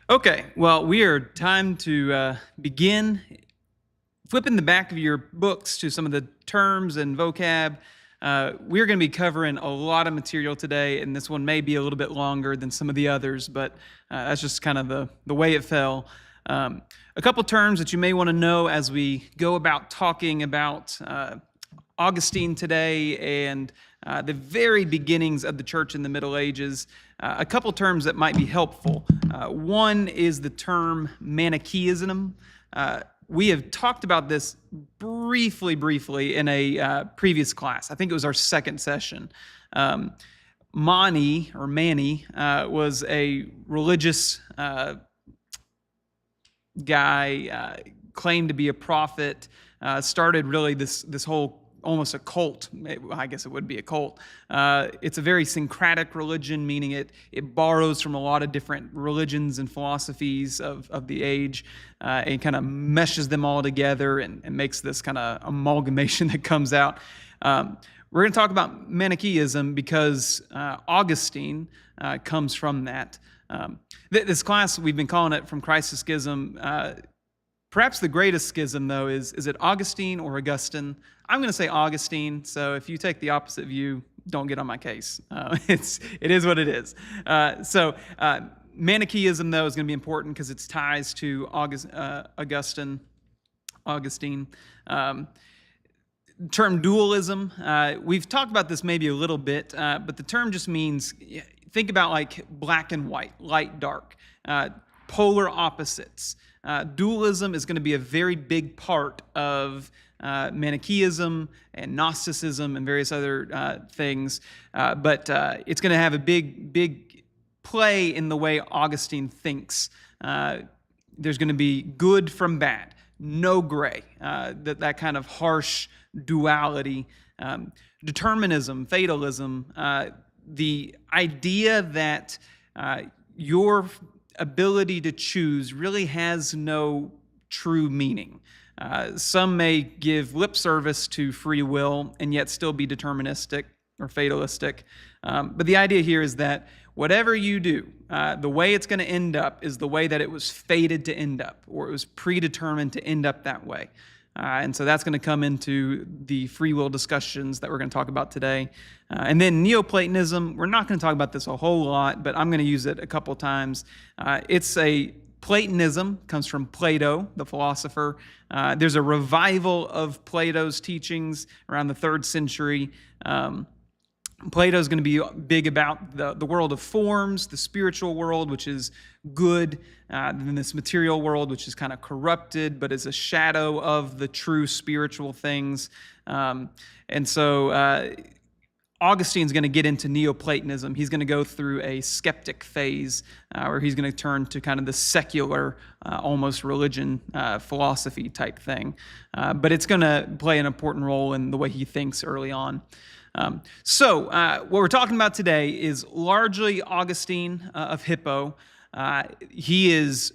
Okay, well, we are time to begin flipping the back of your books to some of the terms and vocab. We're going to be covering a lot of material today, and this one may be a little bit longer than some of the others, but that's just kind of the way it fell. A couple terms that you may want to know as we go about talking about Augustine today and the very beginnings of the church in the Middle Ages. A couple terms that might be helpful. One is the term Manichaeism. We have talked about this briefly in a previous class. I think it was our second session. Mani was a religious guy, claimed to be a prophet, started really this whole almost a cult. I guess it would be a cult. It's a very syncretic religion, meaning it borrows from a lot of different religions and philosophies of the age and kind of meshes them all together and makes this kind of amalgamation that comes out. We're going to talk about Manichaeism because Augustine comes from that. This class, we've been calling it From Christ to Schism. Perhaps the greatest schism, though, is it Augustine or Augustine? I'm going to say Augustine, so if you take the opposite view, don't get on my case. It is what it is. Manichaeism, though, is going to be important because it's ties to Augustine. Term dualism, we've talked about this maybe a little bit, but the term just means, think about like black and white, light, dark, polar opposites. Dualism is going to be a very big part of Manichaeism and Gnosticism and various other things, but it's going to have a big play in the way Augustine thinks. There's going to be good from bad, no gray, that kind of harsh duality. Determinism, fatalism, the idea that your ability to choose really has no true meaning. Some may give lip service to free will and yet still be deterministic or fatalistic. But the idea here is that whatever you do, the way it's going to end up is the way that it was fated to end up, or it was predetermined to end up that way. And so that's going to come into the free will discussions that we're going to talk about today. And then Neoplatonism, we're not going to talk about this a whole lot, but I'm going to use it a couple times. Platonism comes from Plato, the philosopher. There's a revival of Plato's teachings around the 3rd century. Plato's going to be big about the world of forms, the spiritual world, which is good, then this material world, which is kind of corrupted, but is a shadow of the true spiritual things. And so Augustine's going to get into Neoplatonism. He's going to go through a skeptic phase where he's going to turn to kind of the secular, almost religion, philosophy type thing. But it's going to play an important role in the way he thinks early on. What we're talking about today is largely Augustine of Hippo. He is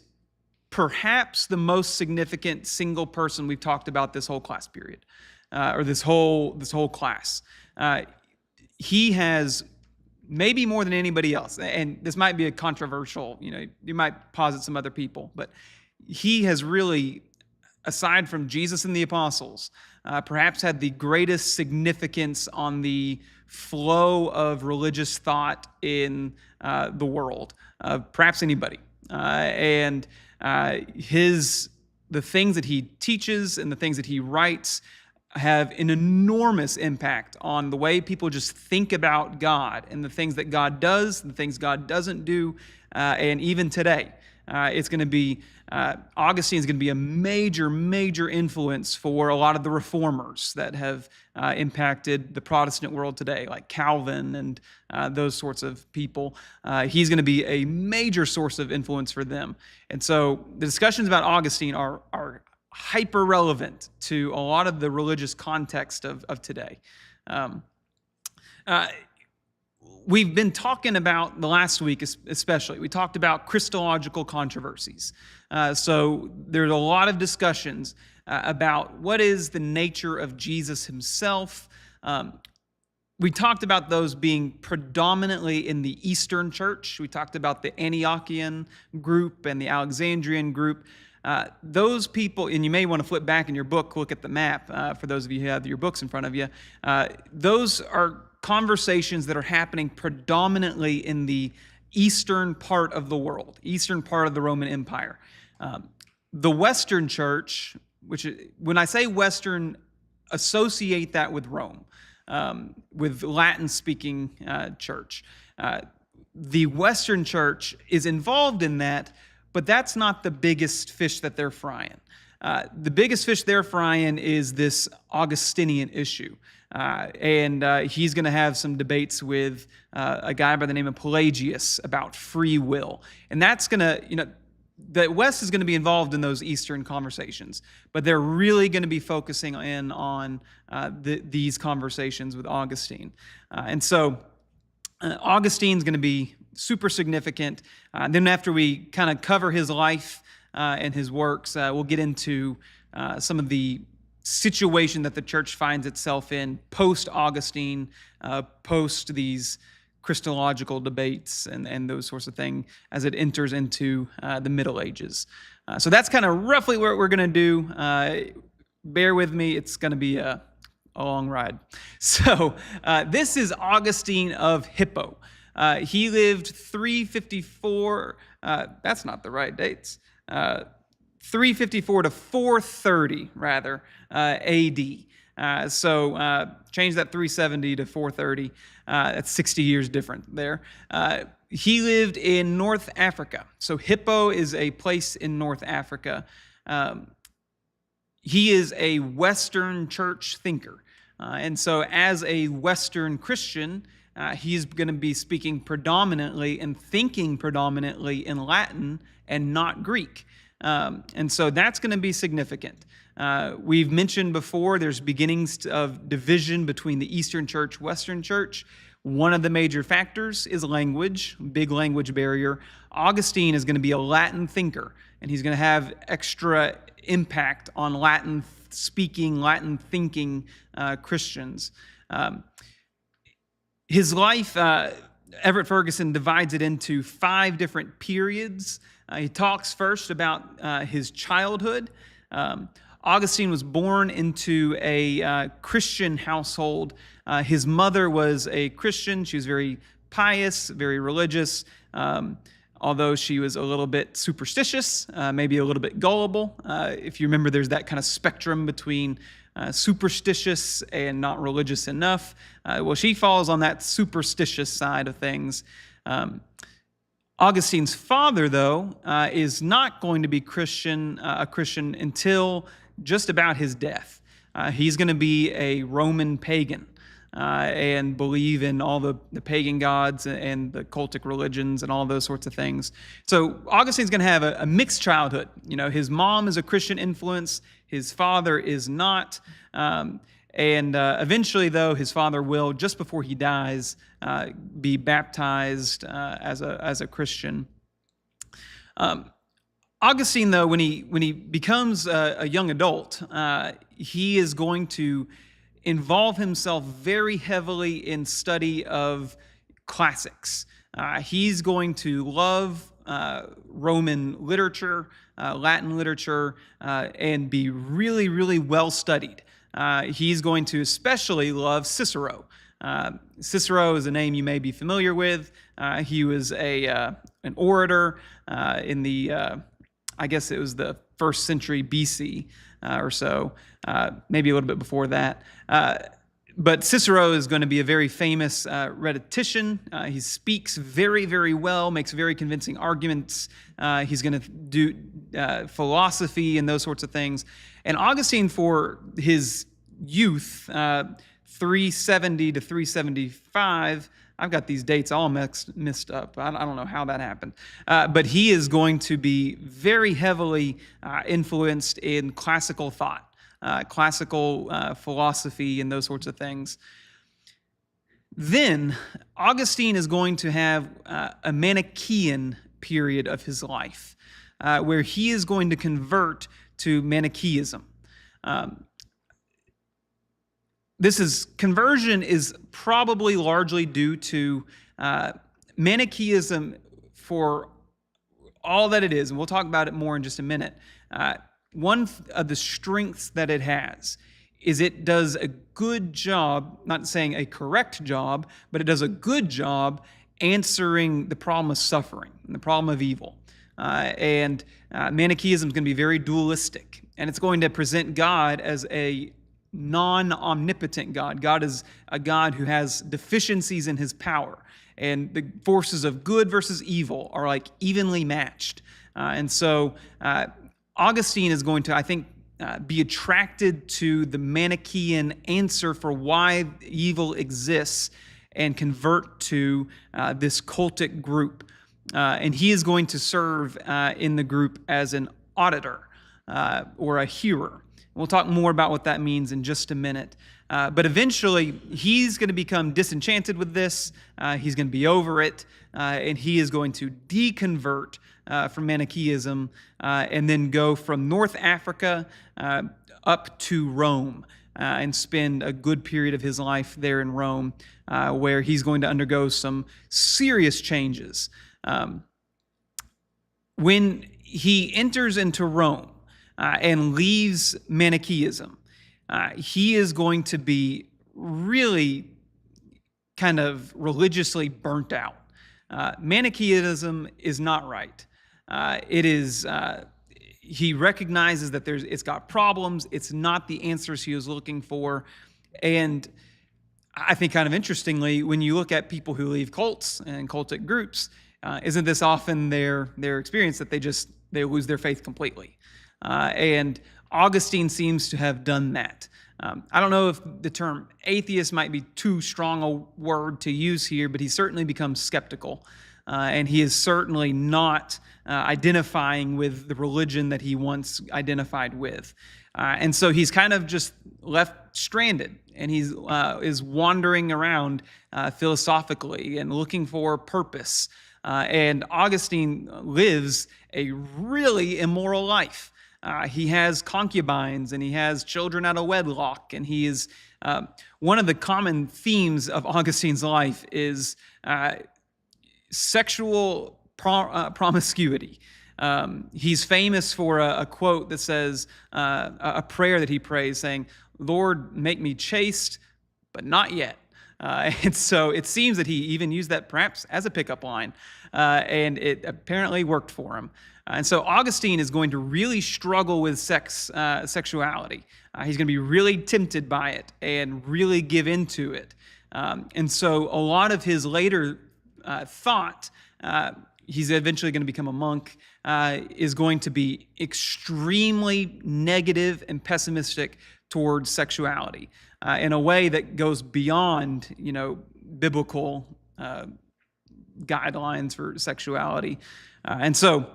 perhaps the most significant single person we've talked about this whole class period, or this whole class. He has maybe more than anybody else, and this might be a controversial, you might posit some other people, but he has really, aside from Jesus and the apostles, perhaps had the greatest significance on the flow of religious thought in the world, perhaps anybody. The things that he teaches and the things that he writes have an enormous impact on the way people just think about God and the things that God does, the things God doesn't do, and even today. It's going to be, Augustine's going to be a major influence for a lot of the reformers that have impacted the Protestant world today, like Calvin and those sorts of people. He's going to be a major source of influence for them. And so the discussions about Augustine are hyper relevant to a lot of the religious context of today. We've been talking about, the last week especially, we talked about Christological controversies. So there's a lot of discussions about what is the nature of Jesus himself. we talked about those being predominantly in the Eastern Church. We talked about the Antiochian group and the Alexandrian group. Those people, and you may want to flip back in your book, look at the map for those of you who have your books in front of you. Those are conversations that are happening predominantly in the eastern part of the world, eastern part of the Roman Empire. The Western Church, which when I say Western, associate that with Rome. With Latin-speaking church. The Western Church is involved in that, but that's not the biggest fish that they're frying. The biggest fish they're frying is this Augustinian issue. And he's going to have some debates with a guy by the name of Pelagius about free will. And that's going to, the West is going to be involved in those Eastern conversations, but they're really going to be focusing in on these conversations with Augustine. And so Augustine's going to be super significant. Then after we kind of cover his life and his works, we'll get into some of the situation that the church finds itself in post-Augustine, post these Christological debates and those sorts of things as it enters into the Middle Ages. So that's kind of roughly what we're going to do. Bear with me, it's going to be a long ride. So this is Augustine of Hippo. He lived 354, that's not the right dates, 354 to 430, rather, AD. So change that 370 to 430. That's 60 years different there. He lived in North Africa. So Hippo is a place in North Africa. He is a Western church thinker. And so as a Western Christian, he's going to be speaking predominantly and thinking predominantly in Latin and not Greek. And so that's going to be significant. We've mentioned before there's beginnings of division between the Eastern Church, Western Church. One of the major factors is language, big language barrier. Augustine is going to be a Latin thinker, and he's going to have extra impact on Latin speaking, Latin thinking Christians. His life, Everett Ferguson divides it into 5 different periods. He talks first about his childhood. Augustine was born into a Christian household. His mother was a Christian. She was very pious, very religious, although she was a little bit superstitious, maybe a little bit gullible. If you remember, there's that kind of spectrum between superstitious and not religious enough. Well, she falls on that superstitious side of things. Augustine's father, though, is not going to be a Christian until just about his death. He's going to be a Roman pagan and believe in all the pagan gods and the cultic religions and all those sorts of things. So Augustine's going to have a mixed childhood. His mom is a Christian influence. His father is not. And eventually, though, his father will, just before he dies, be baptized as a Christian. Augustine, though, when he becomes a young adult, he is going to involve himself very heavily in study of classics. He's going to love Roman literature, Latin literature, and be really, really well studied. He's going to especially love Cicero. Cicero is a name you may be familiar with. He was an orator in the, I guess it was the 1st century BC or so, maybe a little bit before that. But Cicero is going to be a very famous rhetorician. He speaks very, very well, makes very convincing arguments. He's going to do philosophy and those sorts of things. And Augustine, for his youth, 370 to 375, I've got these dates all messed up. I don't know how that happened. But he is going to be very heavily influenced in classical thought, classical philosophy, and those sorts of things. Then Augustine is going to have a Manichaean period of his life where he is going to convert to Manichaeism. conversion is probably largely due to Manichaeism for all that it is, and we'll talk about it more in just a minute. One of the strengths that it has is it does a good job, not saying a correct job, but it does a good job answering the problem of suffering and the problem of evil. And Manichaeism is going to be very dualistic, and it's going to present God as a non-omnipotent God. God is a God who has deficiencies in his power, and the forces of good versus evil are like evenly matched. And so Augustine is going to, I think, be attracted to the Manichaean answer for why evil exists and convert to this cultic group. And he is going to serve in the group as an auditor or a hearer. We'll talk more about what that means in just a minute. But eventually, he's going to become disenchanted with this. He's going to be over it, and he is going to deconvert from Manichaeism and then go from North Africa up to Rome and spend a good period of his life there in Rome, where he's going to undergo some serious changes. When he enters into Rome and leaves Manichaeism, he is going to be really kind of religiously burnt out. Manichaeism is not right. He recognizes that it's got problems. It's not the answers he was looking for. And I think kind of interestingly, when you look at people who leave cults and cultic groups, isn't this often their experience that they lose their faith completely? And Augustine seems to have done that. I don't know if the term atheist might be too strong a word to use here, but he certainly becomes skeptical. And he is certainly not identifying with the religion that he once identified with. And so he's kind of just left stranded, and he is wandering around philosophically and looking for purpose. And Augustine lives a really immoral life. He has concubines, and he has children out of wedlock, and he is one of the common themes of Augustine's life is sexual promiscuity. He's famous for a quote that says, a prayer that he prays saying, "Lord, make me chaste, but not yet." And so it seems that he even used that perhaps as a pickup line, and it apparently worked for him. And so Augustine is going to really struggle with sexuality. He's going to be really tempted by it and really give into it. And so a lot of his later thought, he's eventually going to become a monk, is going to be extremely negative and pessimistic towards sexuality in a way that goes beyond, biblical guidelines for sexuality. And so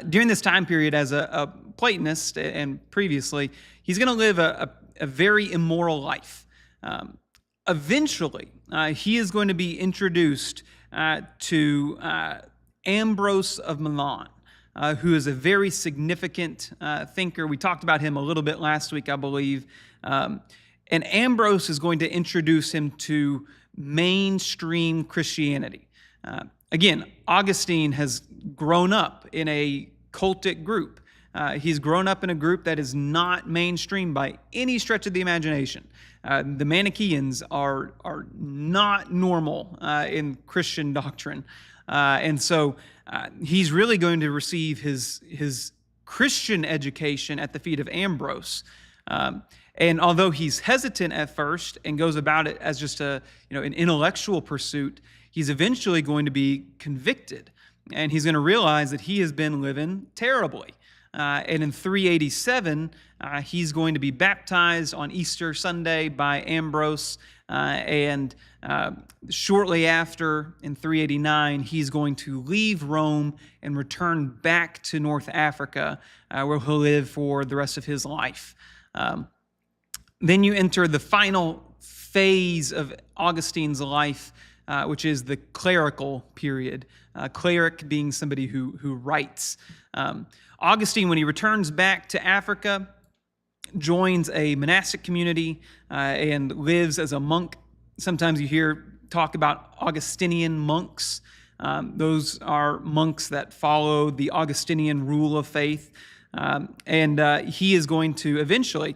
during this time period as a Platonist and previously, he's going to live a very immoral life. Eventually, he is going to be introduced to Ambrose of Milan, who is a very significant thinker. We talked about him a little bit last week, I believe. And Ambrose is going to introduce him to mainstream Christianity. Again, Augustine has grown up in a cultic group. He's grown up in a group that is not mainstream by any stretch of the imagination. The Manichaeans are not normal in Christian doctrine. And so he's really going to receive his Christian education at the feet of Ambrose. And although he's hesitant at first and goes about it as just an intellectual pursuit, he's eventually going to be convicted, and he's going to realize that he has been living terribly. And in 387, he's going to be baptized on Easter Sunday by Ambrose, and shortly after, in 389, he's going to leave Rome and return back to North Africa, where he'll live for the rest of his life. Then you enter the final phase of Augustine's life, which is the clerical period. Cleric being somebody who writes. Augustine, when he returns back to Africa, joins a monastic community and lives as a monk. Sometimes you hear talk about Augustinian monks. Those are monks that follow the Augustinian rule of faith. And he is going to eventually,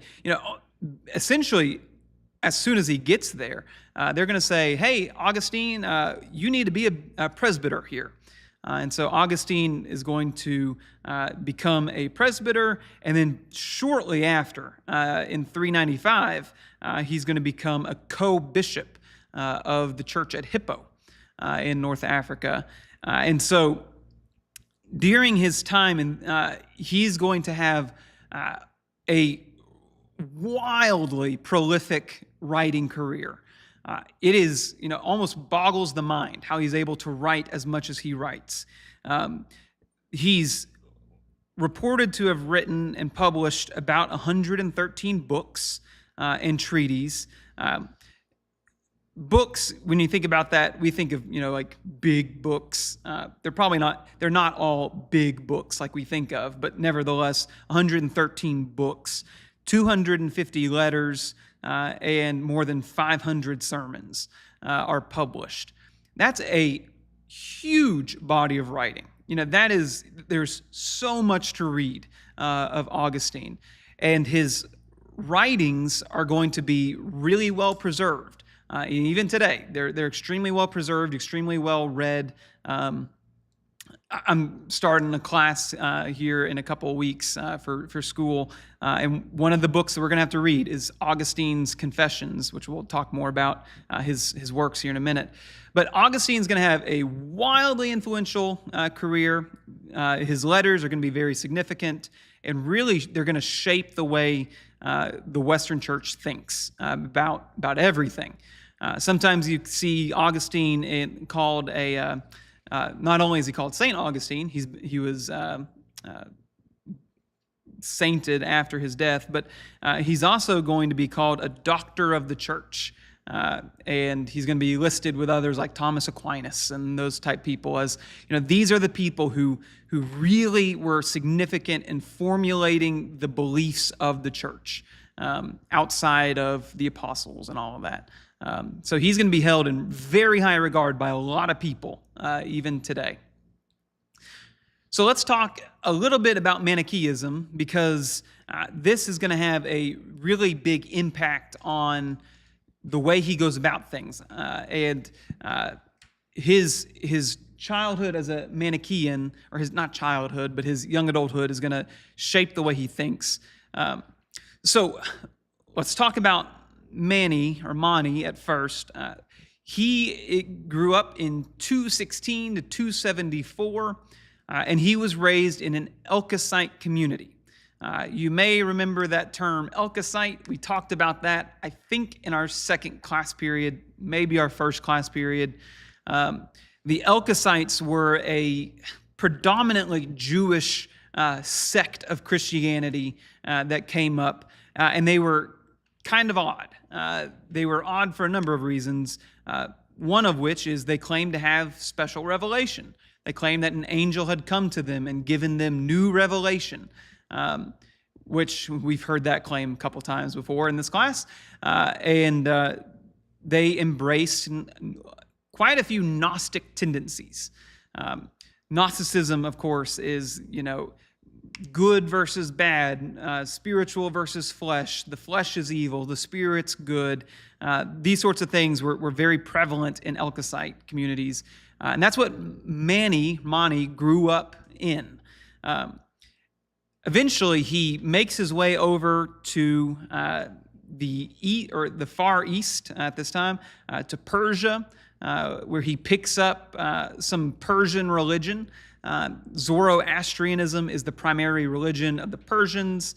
essentially, as soon as he gets there, they're going to say, hey, Augustine, you need to be a presbyter here. And so Augustine is going to become a presbyter, and then shortly after, in 395, he's going to become a co-bishop of the church at Hippo in North Africa. And so during his time, he's going to have a wildly prolific writing career. It is, almost boggles the mind how he's able to write as much as he writes. He's reported to have written and published about 113 books and treatises. Books, when you think about that, we think of, like big books. They're not all big books like we think of, but nevertheless, 113 books, 250 letters, and more than 500 sermons are published. That's a huge body of writing. There's so much to read of Augustine, and his writings are going to be really well preserved. Even today, they're extremely well preserved, extremely well read. I'm starting a class here in a couple of weeks for school, and one of the books that we're going to have to read is Augustine's Confessions, which we'll talk more about his works here in a minute. But Augustine's going to have a wildly influential career. His letters are going to be very significant, and really they're going to shape the way the Western Church thinks about everything. Sometimes you see Augustine called a not only is he called Saint Augustine, he was sainted after his death, but he's also going to be called a doctor of the church. And he's going to be listed with others like Thomas Aquinas and those type people as, these are the people who really were significant in formulating the beliefs of the church outside of the apostles and all of that. So he's going to be held in very high regard by a lot of people, even today. So let's talk a little bit about Manichaeism, because this is going to have a really big impact on the way he goes about things. And his childhood as a Manichaean, or his not childhood, but his young adulthood is going to shape the way he thinks. So let's talk about Mani at first. He grew up in 216 to 274, and he was raised in an Elkasite community. You may remember that term, Elkasite. We talked about that, I think, in our second class period, maybe our first class period. The Elkasites were a predominantly Jewish sect of Christianity that came up, and they were kind of odd. They were odd for a number of reasons, one of which is they claimed to have special revelation. They claimed that an angel had come to them and given them new revelation, which we've heard that claim a couple times before in this class. And they embraced quite a few Gnostic tendencies. Gnosticism, of course, is, good versus bad, spiritual versus flesh. The flesh is evil, the spirit's good. These sorts of things were very prevalent in Elkasite communities. And that's what Mani grew up in. Eventually, he makes his way over to the Far East at this time, to Persia, where he picks up some Persian religion. Zoroastrianism is the primary religion of the Persians.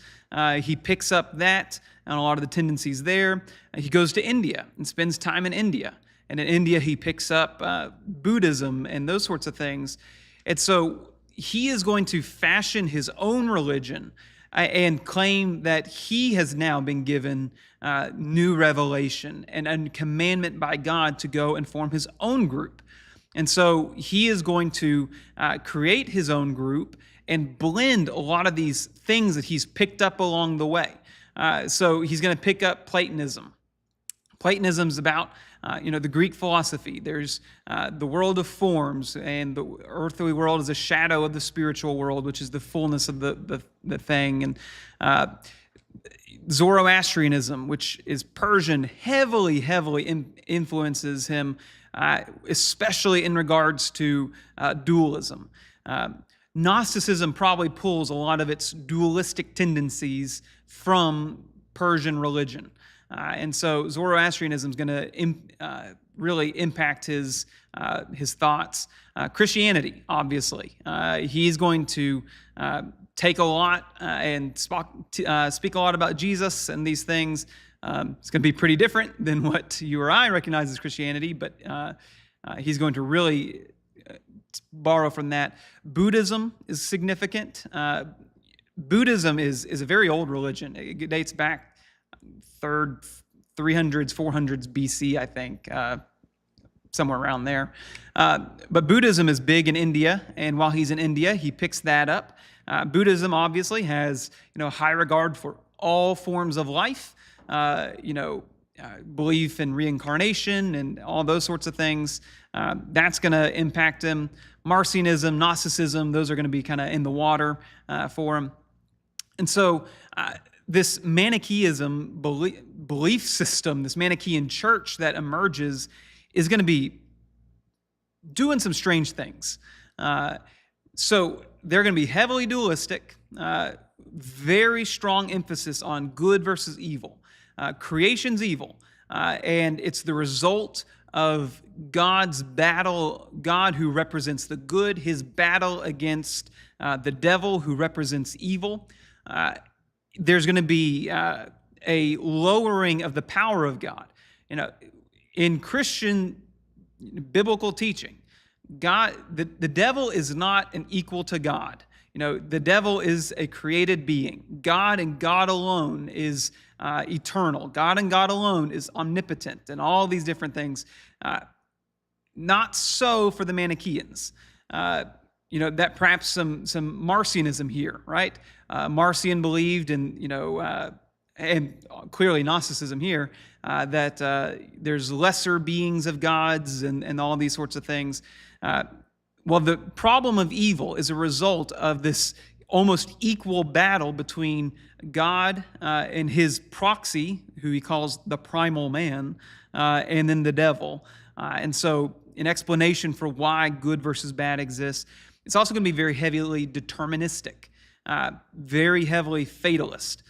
He picks up that and a lot of the tendencies there. He goes to India and spends time in India. And in India, he picks up Buddhism and those sorts of things. And so he is going to fashion his own religion and claim that he has now been given new revelation and a commandment by God to go and form his own group. And so he is going to create his own group and blend a lot of these things that he's picked up along the way. So he's going to pick up Platonism. Platonism's about the Greek philosophy. There's the world of forms, and the earthly world is a shadow of the spiritual world, which is the fullness of the thing. And Zoroastrianism, which is Persian, heavily influences him, especially in regards to dualism. Gnosticism probably pulls a lot of its dualistic tendencies from Persian religion. And so Zoroastrianism is going to really impact his thoughts. Christianity, obviously. He's going to take a lot and speak a lot about Jesus and these things. It's going to be pretty different than what you or I recognize as Christianity, but he's going to really borrow from that. Buddhism is significant. Buddhism is a very old religion. It dates back 300s, 400s BC, I think, somewhere around there. But Buddhism is big in India, and while he's in India, he picks that up. Buddhism obviously has high regard for all forms of life, belief in reincarnation and all those sorts of things. That's going to impact him. Marcionism, Gnosticism, those are going to be kind of in the water for him. And so this Manichaeism belief system, this Manichaean church that emerges, is going to be doing some strange things. So they're going to be heavily dualistic, very strong emphasis on good versus evil. Creation's evil, and it's the result of God's battle, God who represents the good, his battle against the devil who represents evil. There's going to be a lowering of the power of God. In Christian biblical teaching, God, the devil is not an equal to God. The devil is a created being. God and God alone is eternal. God and God alone is omnipotent, and all these different things. Not so for the Manichaeans. That perhaps some Marcionism here, right? Marcion believed and clearly Gnosticism here, that there's lesser beings of gods and all these sorts of things. Well, the problem of evil is a result of this almost equal battle between God and his proxy, who he calls the primal man, and then the devil. And so an explanation for why good versus bad exists. It's also going to be very heavily deterministic, very heavily fatalist.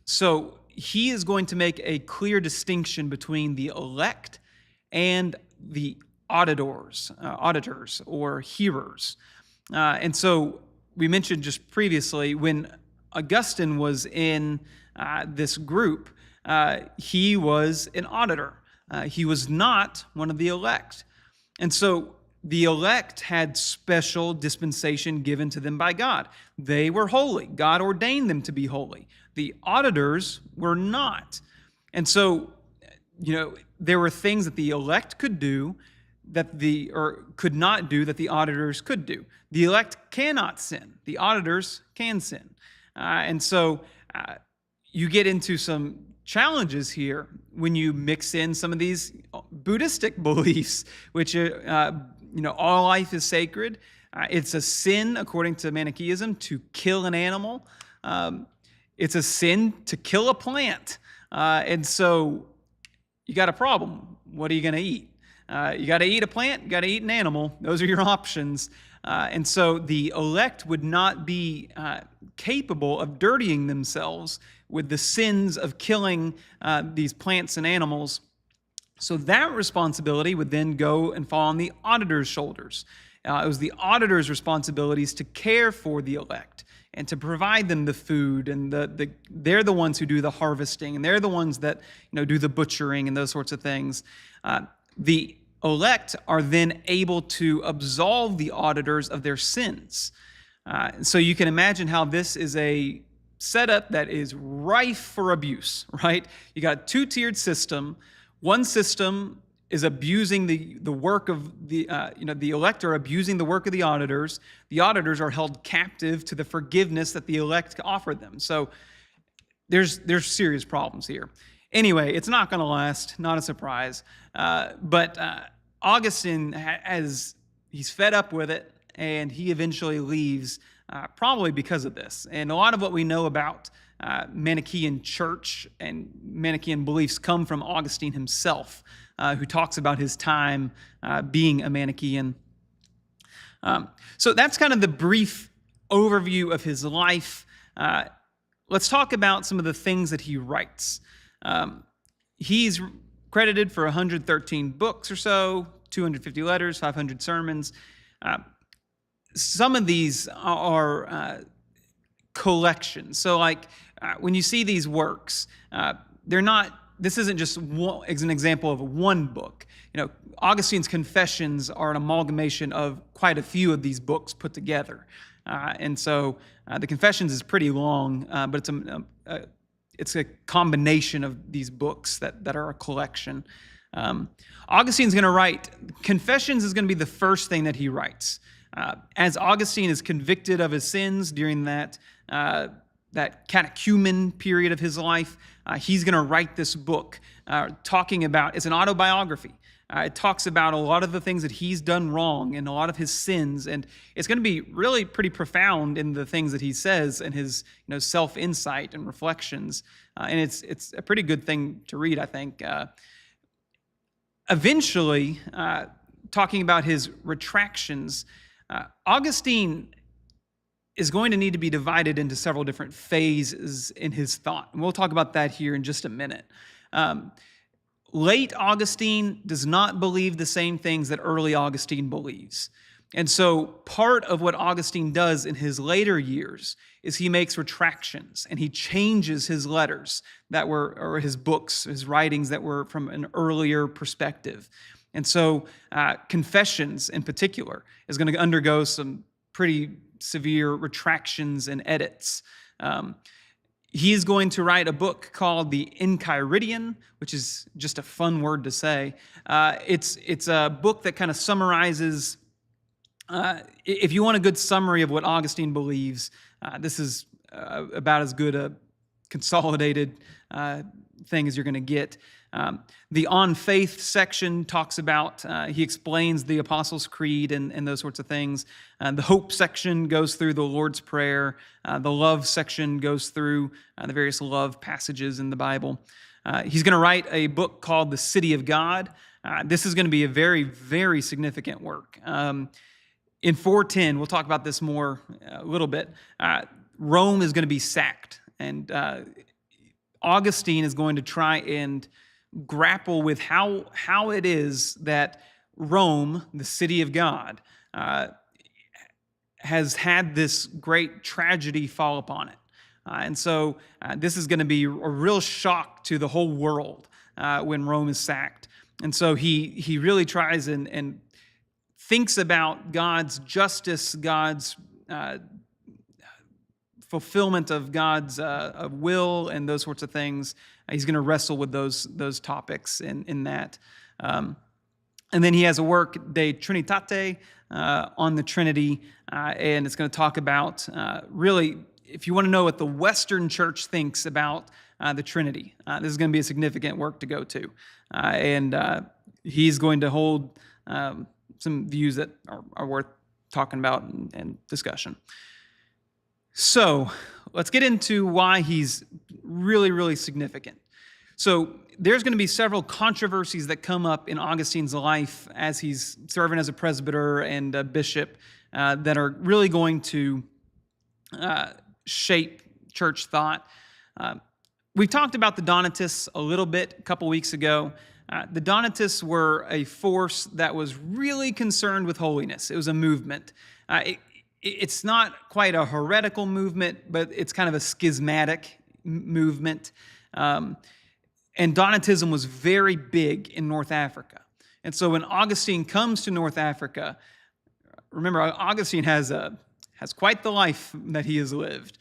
So he is going to make a clear distinction between the elect and the auditors or hearers. And so we mentioned just previously, when Augustine was in this group, he was an auditor. He was not one of the elect. And so the elect had special dispensation given to them by God. They were holy. God ordained them to be holy. The auditors were not. And so, there were things that the elect could do or could not do that the auditors could do. The elect cannot sin. The auditors can sin. And so you get into some challenges here when you mix in some of these Buddhistic beliefs, which all life is sacred. It's a sin, according to Manichaeism, to kill an animal. It's a sin to kill a plant. And so you got a problem. What are you going to eat? You got to eat a plant, you got to eat an animal. Those are your options. And so the elect would not be capable of dirtying themselves with the sins of killing these plants and animals. So that responsibility would then go and fall on the auditor's shoulders. It was the auditor's responsibilities to care for the elect and to provide them the food, and they're the ones who do the harvesting, and they're the ones that do the butchering and those sorts of things. The elect are then able to absolve the auditors of their sins. So you can imagine how this is a setup that is rife for abuse, right? You got a two-tiered system. One system is abusing the work of the elect are abusing the work of the auditors. The auditors are held captive to the forgiveness that the elect offered them. So there's serious problems here. Anyway, it's not going to last, not a surprise. But Augustine, he's fed up with it, and he eventually leaves, probably because of this. And a lot of what we know about Manichaean church and Manichaean beliefs come from Augustine himself, who talks about his time being a Manichaean. So that's kind of the brief overview of his life. Let's talk about some of the things that he writes. He's credited for 113 books or so, 250 letters, 500 sermons. Some of these are collections. So like when you see these works, they're not, this isn't just an example of one book. Augustine's Confessions are an amalgamation of quite a few of these books put together. And so the Confessions is pretty long, but it's a combination of these books that are a collection. Augustine's going to write, Confessions is going to be the first thing that he writes. As Augustine is convicted of his sins during that catechumen period of his life, he's going to write this book talking about, it's an autobiography. It talks about a lot of the things that he's done wrong and a lot of his sins, and it's going to be really pretty profound in the things that he says and his self-insight and reflections. And it's a pretty good thing to read, I think. Eventually, talking about his retractions, Augustine is going to need to be divided into several different phases in his thought. And we'll talk about that here in just a minute. Late Augustine does not believe the same things that early Augustine believes. And so part of what Augustine does in his later years is he makes retractions and he changes his letters or his books, his writings that were from an earlier perspective. And so Confessions in particular is going to undergo some pretty severe retractions and edits. He's going to write a book called the Enchiridion, which is just a fun word to say. It's a book that kind of summarizes, if you want a good summary of what Augustine believes, this is about as good a consolidated thing as you're going to get. The On Faith section talks about, he explains the Apostles' Creed and those sorts of things. The Hope section goes through the Lord's Prayer. The Love section goes through the various love passages in the Bible. He's going to write a book called The City of God. This is going to be a very, very significant work. In 410, we'll talk about this more a little bit, Rome is going to be sacked. And Augustine is going to try and grapple with how it is that Rome, the city of God, has had this great tragedy fall upon it. And so this is going to be a real shock to the whole world when Rome is sacked. And so he really tries and thinks about God's justice, God's fulfillment of God's will and those sorts of things. He's going to wrestle with those topics in that. And then he has a work, De Trinitate, on the Trinity, and it's going to talk about really, if you want to know what the Western Church thinks about the Trinity, this is going to be a significant work to go to. And he's going to hold some views that are worth talking about and discussion. So let's get into why he's really, really significant. So there's going to be several controversies that come up in Augustine's life as he's serving as a presbyter and a bishop that are really going to shape church thought. We talked about the Donatists a little bit a couple weeks ago. The Donatists were a force that was really concerned with holiness. It was a movement. It's not quite a heretical movement, but it's kind of a schismatic movement. And Donatism was very big in North Africa. And so when Augustine comes to North Africa, remember, Augustine has quite the life that he has lived.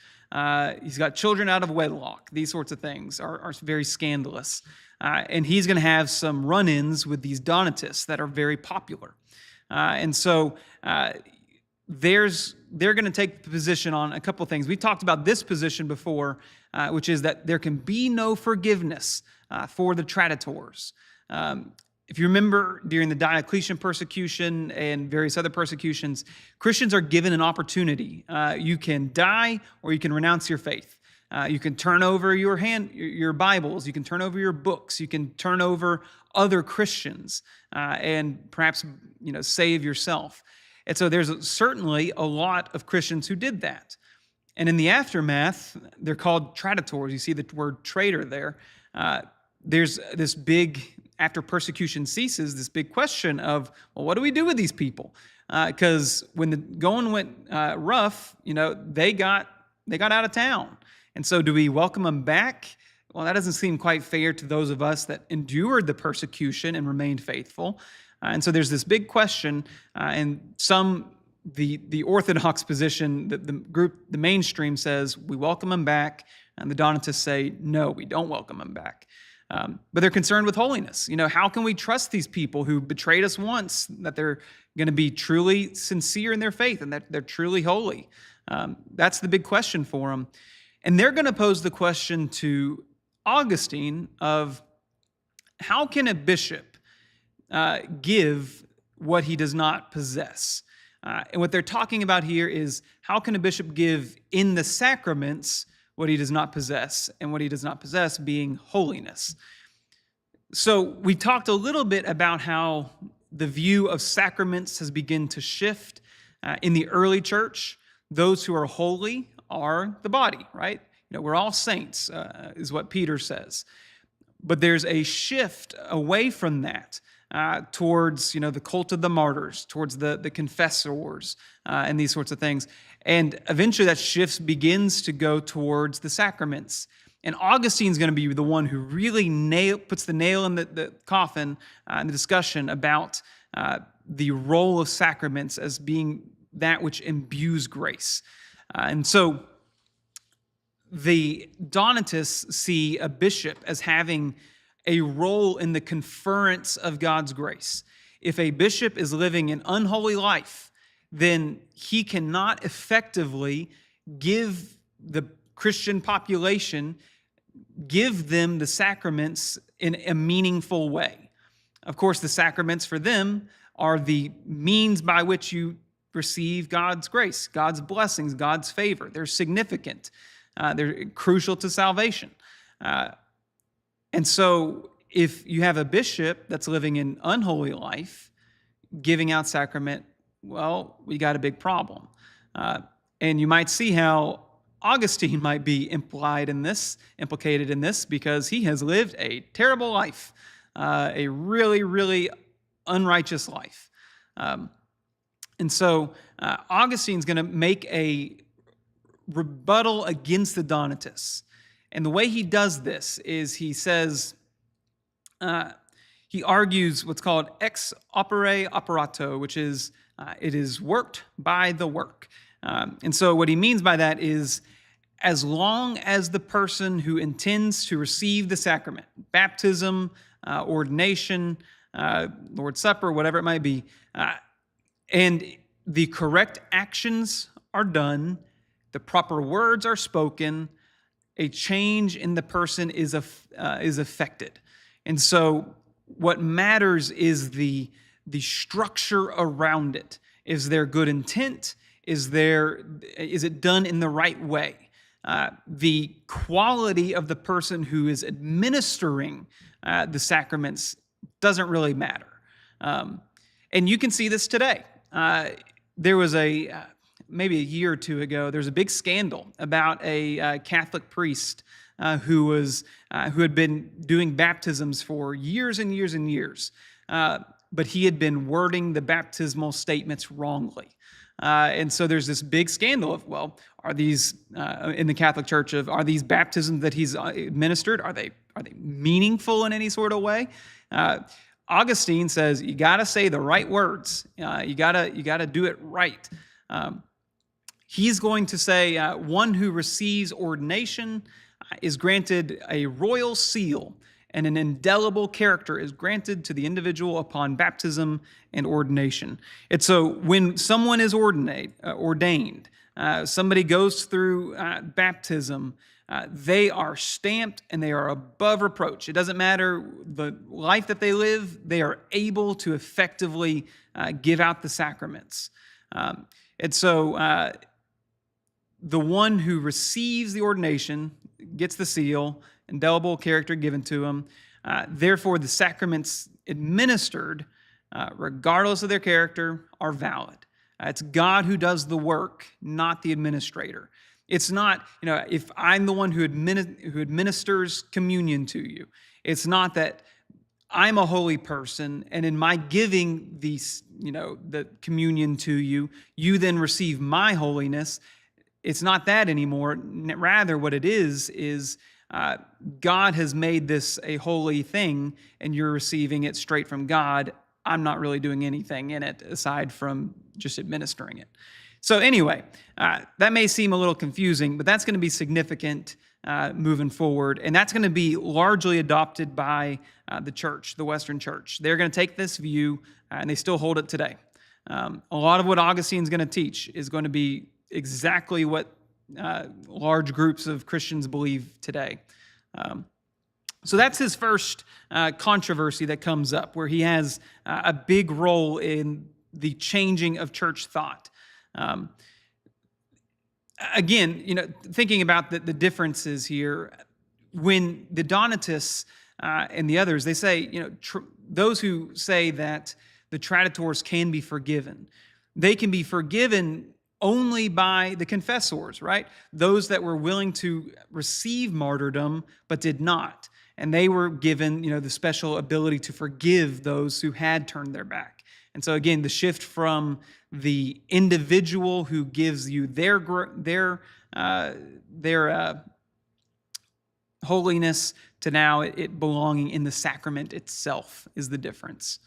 He's got children out of wedlock. These sorts of things are very scandalous. And he's going to have some run-ins with these Donatists that are very popular. And so there's they're going to take the position on a couple things. We talked about this position before, which is that there can be no forgiveness for the traditors. If you remember, during the Diocletian persecution and various other persecutions, Christians are given an opportunity. You can die or you can renounce your faith. You can turn over your Bibles. You can turn over your books. You can turn over other Christians and perhaps save yourself. And so there's certainly a lot of Christians who did that. And in the aftermath, they're called traditors. You see the word traitor there. There's this big, after persecution ceases, this big question of, well, what do we do with these people? Because when the going went rough, they got out of town. And so do we welcome them back? Well, that doesn't seem quite fair to those of us that endured the persecution and remained faithful. And so there's this big question, and the Orthodox position, the mainstream says we welcome them back, and the Donatists say, no, we don't welcome them back. But they're concerned with holiness. How can we trust these people who betrayed us once, that they're going to be truly sincere in their faith and that they're truly holy? That's the big question for them. And they're going to pose the question to Augustine of, how can a bishop give what he does not possess? And what they're talking about here is, how can a bishop give in the sacraments what he does not possess, and what he does not possess being holiness? So we talked a little bit about how the view of sacraments has begun to shift. In the early church, those who are holy are the body, right? We're all saints, is what Peter says. But there's a shift away from that towards, the cult of the martyrs, towards the confessors, and these sorts of things. And eventually that shift begins to go towards the sacraments. And Augustine's going to be the one who really puts the nail in the coffin in the discussion about the role of sacraments as being that which imbues grace. And so the Donatists see a bishop as having a role in the conference of God's grace. If a bishop is living an unholy life, then he cannot effectively give the Christian population, give them the sacraments in a meaningful way. Of course, the sacraments for them are the means by which you receive God's grace, God's blessings, God's favor. They're significant. They're crucial to salvation. And so if you have a bishop that's living an unholy life, giving out sacrament, well, we got a big problem. And you might see how Augustine might be implicated in this, because he has lived a terrible life, a really, really unrighteous life. And so Augustine's going to make a rebuttal against the Donatists. And the way he does this is he says, he argues what's called ex opere operato, which is it is worked by the work. And so what he means by that is, as long as the person who intends to receive the sacrament, baptism, ordination, Lord's Supper, whatever it might be, and the correct actions are done, the proper words are spoken, a change in the person is affected. And so what matters is the structure around it. Is there good intent? Is it done in the right way? The quality of the person who is administering the sacraments doesn't really matter. And you can see this today. There was maybe a year or two ago, there was a big scandal about a Catholic priest who had been doing baptisms for years and years and years, but he had been wording the baptismal statements wrongly. And so there's this big scandal of, well, are these in the Catholic Church are these baptisms that he's administered, are they meaningful in any sort of way? Augustine says you got to say the right words. You got to do it right. He's going to say one who receives ordination is granted a royal seal, and an indelible character is granted to the individual upon baptism and ordination. And so when someone is ordained, somebody goes through baptism, they are stamped and they are above reproach. It doesn't matter the life that they live, they are able to effectively give out the sacraments. And so the one who receives the ordination gets the seal, indelible character given to him. Therefore, the sacraments administered, regardless of their character, are valid. It's God who does the work, not the administrator. It's not, if I'm the one who administers communion to you, it's not that I'm a holy person, and in my giving the communion to you, you then receive my holiness. It's not that anymore. Rather, what it is God has made this a holy thing, and you're receiving it straight from God. I'm not really doing anything in it aside from just administering it. So anyway, that may seem a little confusing, but that's going to be significant moving forward, and that's going to be largely adopted by the church, the Western Church. They're going to take this view, and they still hold it today. A lot of what Augustine's going to teach is going to be exactly what large groups of Christians believe today. So that's his first controversy that comes up, where he has a big role in the changing of church thought. Again, thinking about the differences here, when the Donatists and the others, they say, those who say that the traditors can be forgiven, they can be forgiven only by the confessors, right? Those that were willing to receive martyrdom but did not. And they were given, the special ability to forgive those who had turned their back. And so again, the shift from the individual who gives you their holiness to now it belonging in the sacrament itself is the difference.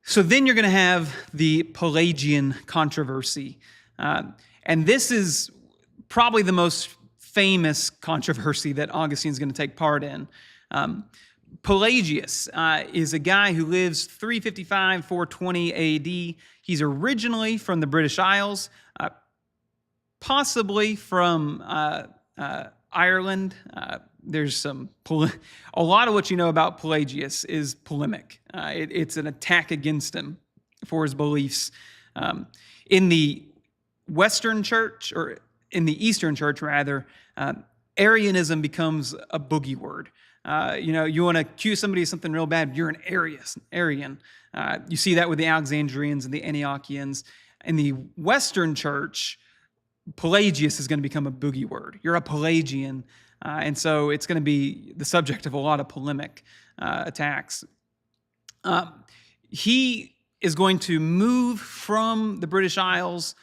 So then you're going to have the Pelagian controversy. And this is probably the most famous controversy that Augustine's going to take part in. Pelagius is a guy who lives 355, 420 AD. He's originally from the British Isles, possibly from Ireland. There's a lot of what you know about Pelagius is polemic. It's an attack against him for his beliefs. In the Western Church, or in the Eastern Church rather, Arianism becomes a boogie word. You want to accuse somebody of something real bad, you're an Arian. You see that with the Alexandrians and the Antiochians. In the Western Church, Pelagius is going to become a boogie word. You're a Pelagian. And so it's going to be the subject of a lot of polemic attacks. He is going to move from the British Isles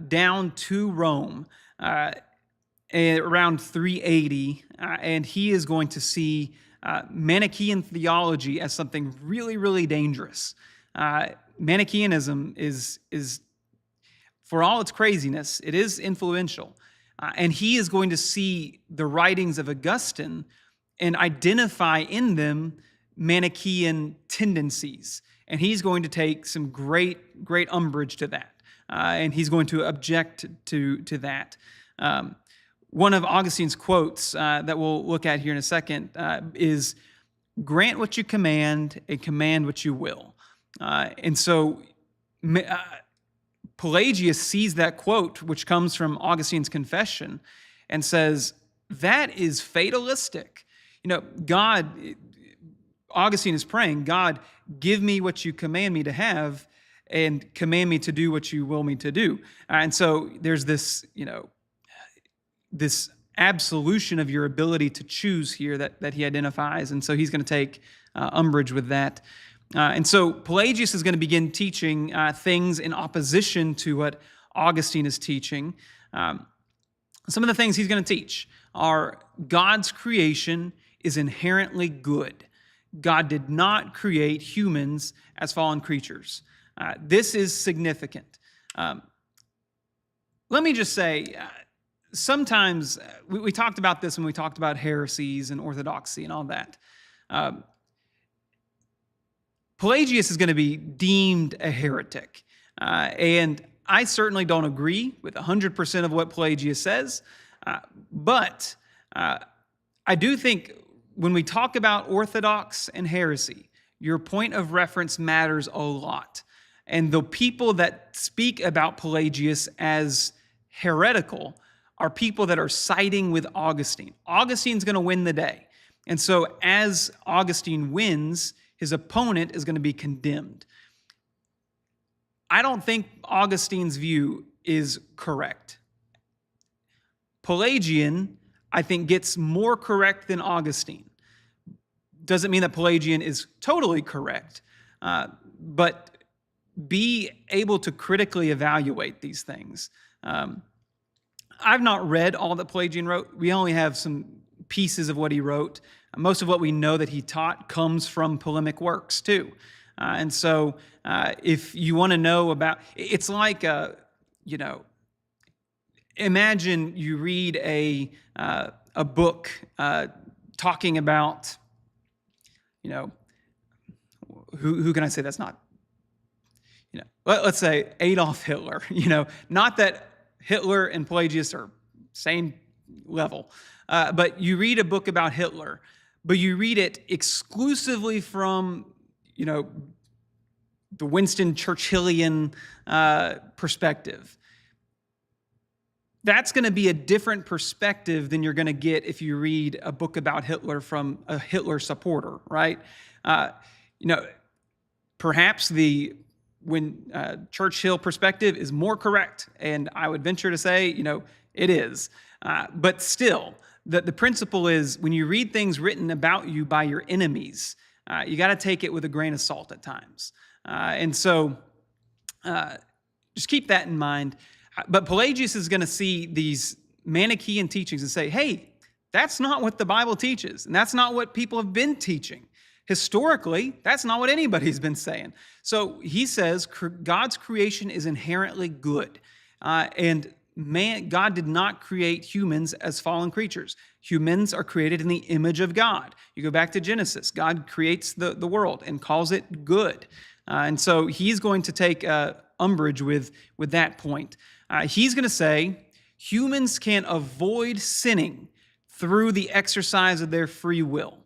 down to Rome around 380, and he is going to see Manichaean theology as something really, really dangerous. Manichaeanism is, for all its craziness, it is influential. And he is going to see the writings of Augustine and identify in them Manichaean tendencies. And he's going to take some great umbrage to that. And he's going to object to that. One of Augustine's quotes that we'll look at here in a second is, "Grant what you command and command what you will." And so Pelagius sees that quote, which comes from Augustine's confession, and says, that is fatalistic. Augustine is praying, God, give me what you command me to have and command me to do what you will me to do. And so there's this, this absolution of your ability to choose here that he identifies. And so he's going to take umbrage with that. And so Pelagius is going to begin teaching things in opposition to what Augustine is teaching. Some of the things he's going to teach are God's creation is inherently good. God did not create humans as fallen creatures. This is significant. Let me just say, sometimes we talked about this when we talked about heresies and orthodoxy and all that. Pelagius is going to be deemed a heretic. And I certainly don't agree with 100% of what Pelagius says. But I do think when we talk about orthodox and heresy, your point of reference matters a lot. And the people that speak about Pelagius as heretical are people that are siding with Augustine. Augustine's going to win the day. And so as Augustine wins, his opponent is going to be condemned. I don't think Augustine's view is correct. Pelagian, I think, gets more correct than Augustine. Doesn't mean that Pelagian is totally correct, but be able to critically evaluate these things. I've not read all that Pelagian wrote. We only have some pieces of what he wrote. Most of what we know that he taught comes from polemic works too. And so if you want to know about, it's like, imagine you read a book talking about, who can I say that's not, let's say Adolf Hitler, not that Hitler and Pelagius are same level, but you read a book about Hitler, but you read it exclusively from, the Winston Churchillian perspective. That's going to be a different perspective than you're going to get if you read a book about Hitler from a Hitler supporter, right? Perhaps Churchill perspective is more correct, and I would venture to say, it is. But still, the principle is when you read things written about you by your enemies, you got to take it with a grain of salt at times. And so just keep that in mind. But Pelagius is going to see these Manichaean teachings and say, hey, that's not what the Bible teaches, and that's not what people have been teaching. Historically, that's not what anybody's been saying. So he says God's creation is inherently good, and God did not create humans as fallen creatures. Humans are created in the image of God. You go back to Genesis. God creates the world and calls it good. And so he's going to take umbrage with that point. He's going to say humans can avoid sinning through the exercise of their free will.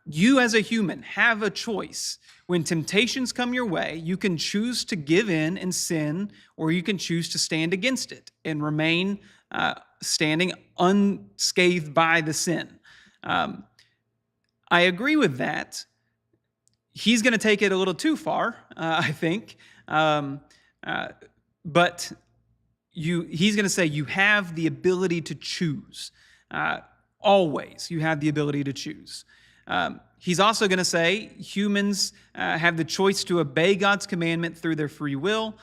You as a human have a choice. When temptations come your way, you can choose to give in and sin, or you can choose to stand against it and remain standing unscathed by the sin. I agree with that. He's going to take it a little too far, I think. But he's going to say you have the ability to choose. Always, you have the ability to choose. He's also going to say humans have the choice to obey God's commandment through their free will.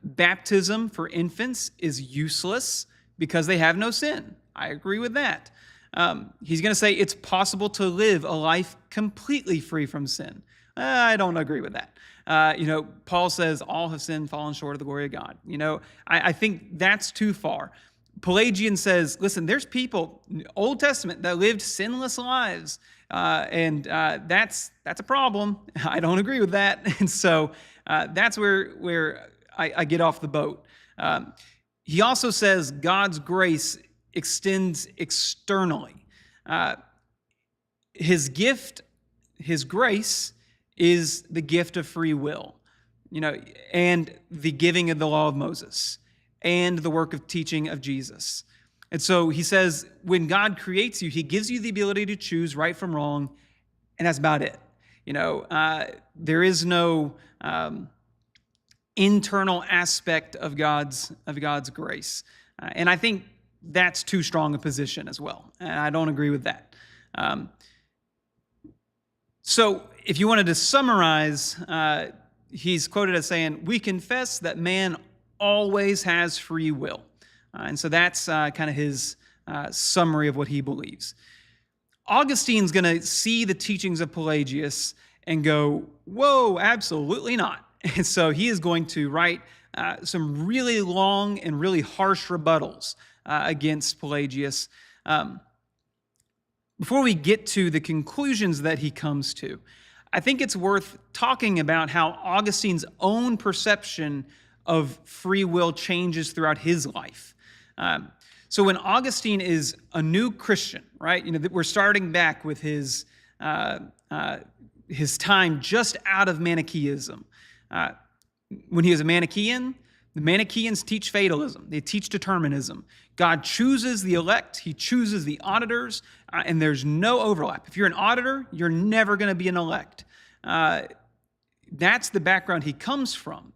Baptism for infants is useless because they have no sin. I agree with that. He's going to say it's possible to live a life completely free from sin. I don't agree with that. Paul says all have sinned, fallen short of the glory of God. I think that's too far. Pelagian says, listen, there's people in the Old Testament that lived sinless lives, and that's a problem. I don't agree with that. And so that's where I get off the boat. He also says God's grace extends externally. His gift, his grace, is the gift of free will, and the giving of the law of Moses, and the work of teaching of Jesus. And so he says, when God creates you, he gives you the ability to choose right from wrong, and that's about it. There is no internal aspect of God's grace. And I think that's too strong a position as well. And I don't agree with that. So if you wanted to summarize, he's quoted as saying, we confess that man always has free will. And so that's kind of his summary of what he believes. Augustine's going to see the teachings of Pelagius and go, whoa, absolutely not. And so he is going to write some really long and really harsh rebuttals against Pelagius. Before we get to the conclusions that he comes to, I think it's worth talking about how Augustine's own perception of free will changes throughout his life. So when Augustine is a new Christian, right? We're starting back with his time just out of Manichaeism. When he was a Manichaean, the Manichaeans teach fatalism. They teach determinism. God chooses the elect. He chooses the auditors, and there's no overlap. If you're an auditor, you're never going to be an elect. That's the background he comes from.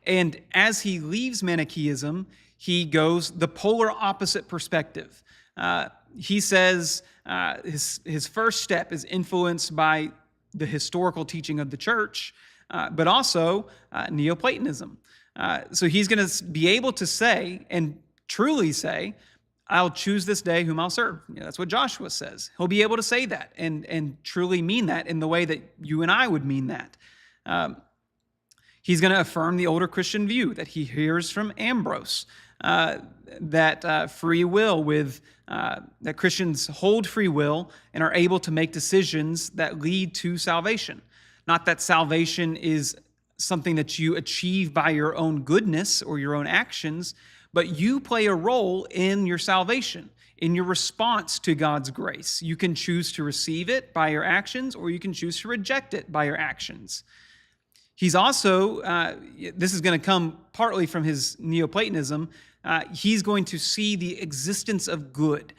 And as he leaves Manichaeism, he goes the polar opposite perspective. He says his first step is influenced by the historical teaching of the church, but also Neoplatonism. So he's going to be able to say, and truly say, I'll choose this day whom I'll serve. That's what Joshua says. He'll be able to say that and truly mean that in the way that you and I would mean that. He's going to affirm the older Christian view that he hears from Ambrose, that free will that Christians hold free will and are able to make decisions that lead to salvation. Not that salvation is something that you achieve by your own goodness or your own actions, but you play a role in your salvation, in your response to God's grace. You can choose to receive it by your actions, or you can choose to reject it by your actions. He's also, this is going to come partly from his Neoplatonism, he's going to see the existence of good.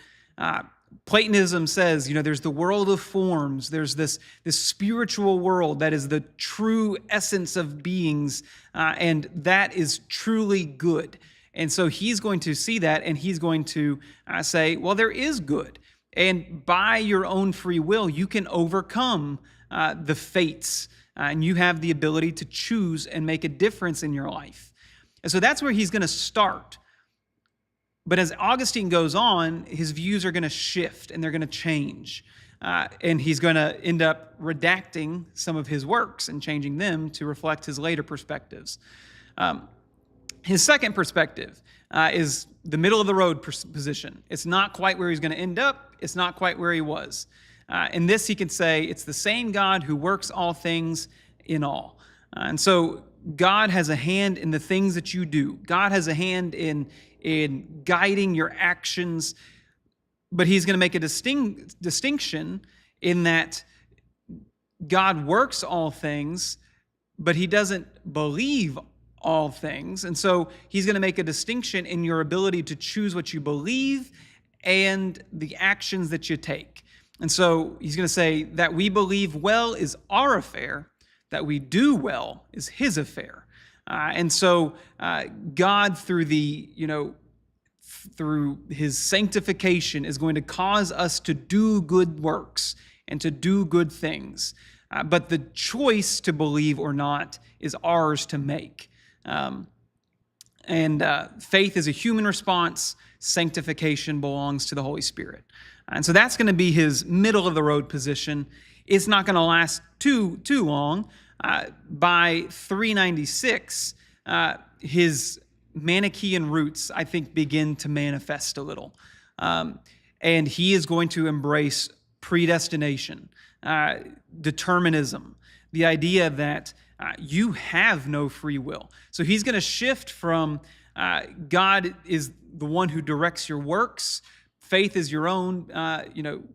Platonism says, there's the world of forms, there's this spiritual world that is the true essence of beings, and that is truly good. And so he's going to see that, and he's going to say, well, there is good. And by your own free will, you can overcome the fates, and you have the ability to choose and make a difference in your life. And so that's where he's going to start. But as Augustine goes on, his views are going to shift and they're going to change. And he's going to end up redacting some of his works and changing them to reflect his later perspectives. His second perspective is the middle of the road position. It's not quite where he's going to end up. It's not quite where he was. In this, he can say, it's the same God who works all things in all. And so God has a hand in the things that you do. God has a hand in guiding your actions, but he's going to make a distinction in that God works all things, but he doesn't believe all things. And so he's going to make a distinction in your ability to choose what you believe and the actions that you take. And so he's going to say that we believe well is our affair, that we do well is his affair. And so God, through through his sanctification, is going to cause us to do good works and to do good things. But the choice to believe or not is ours to make. Faith is a human response. Sanctification belongs to the Holy Spirit. And so that's going to be his middle of the road position. It's not going to last too long. By 396, his Manichaean roots, I think, begin to manifest a little. And he is going to embrace predestination, determinism, the idea that you have no free will. So he's going to shift from God is the one who directs your works, faith is your own,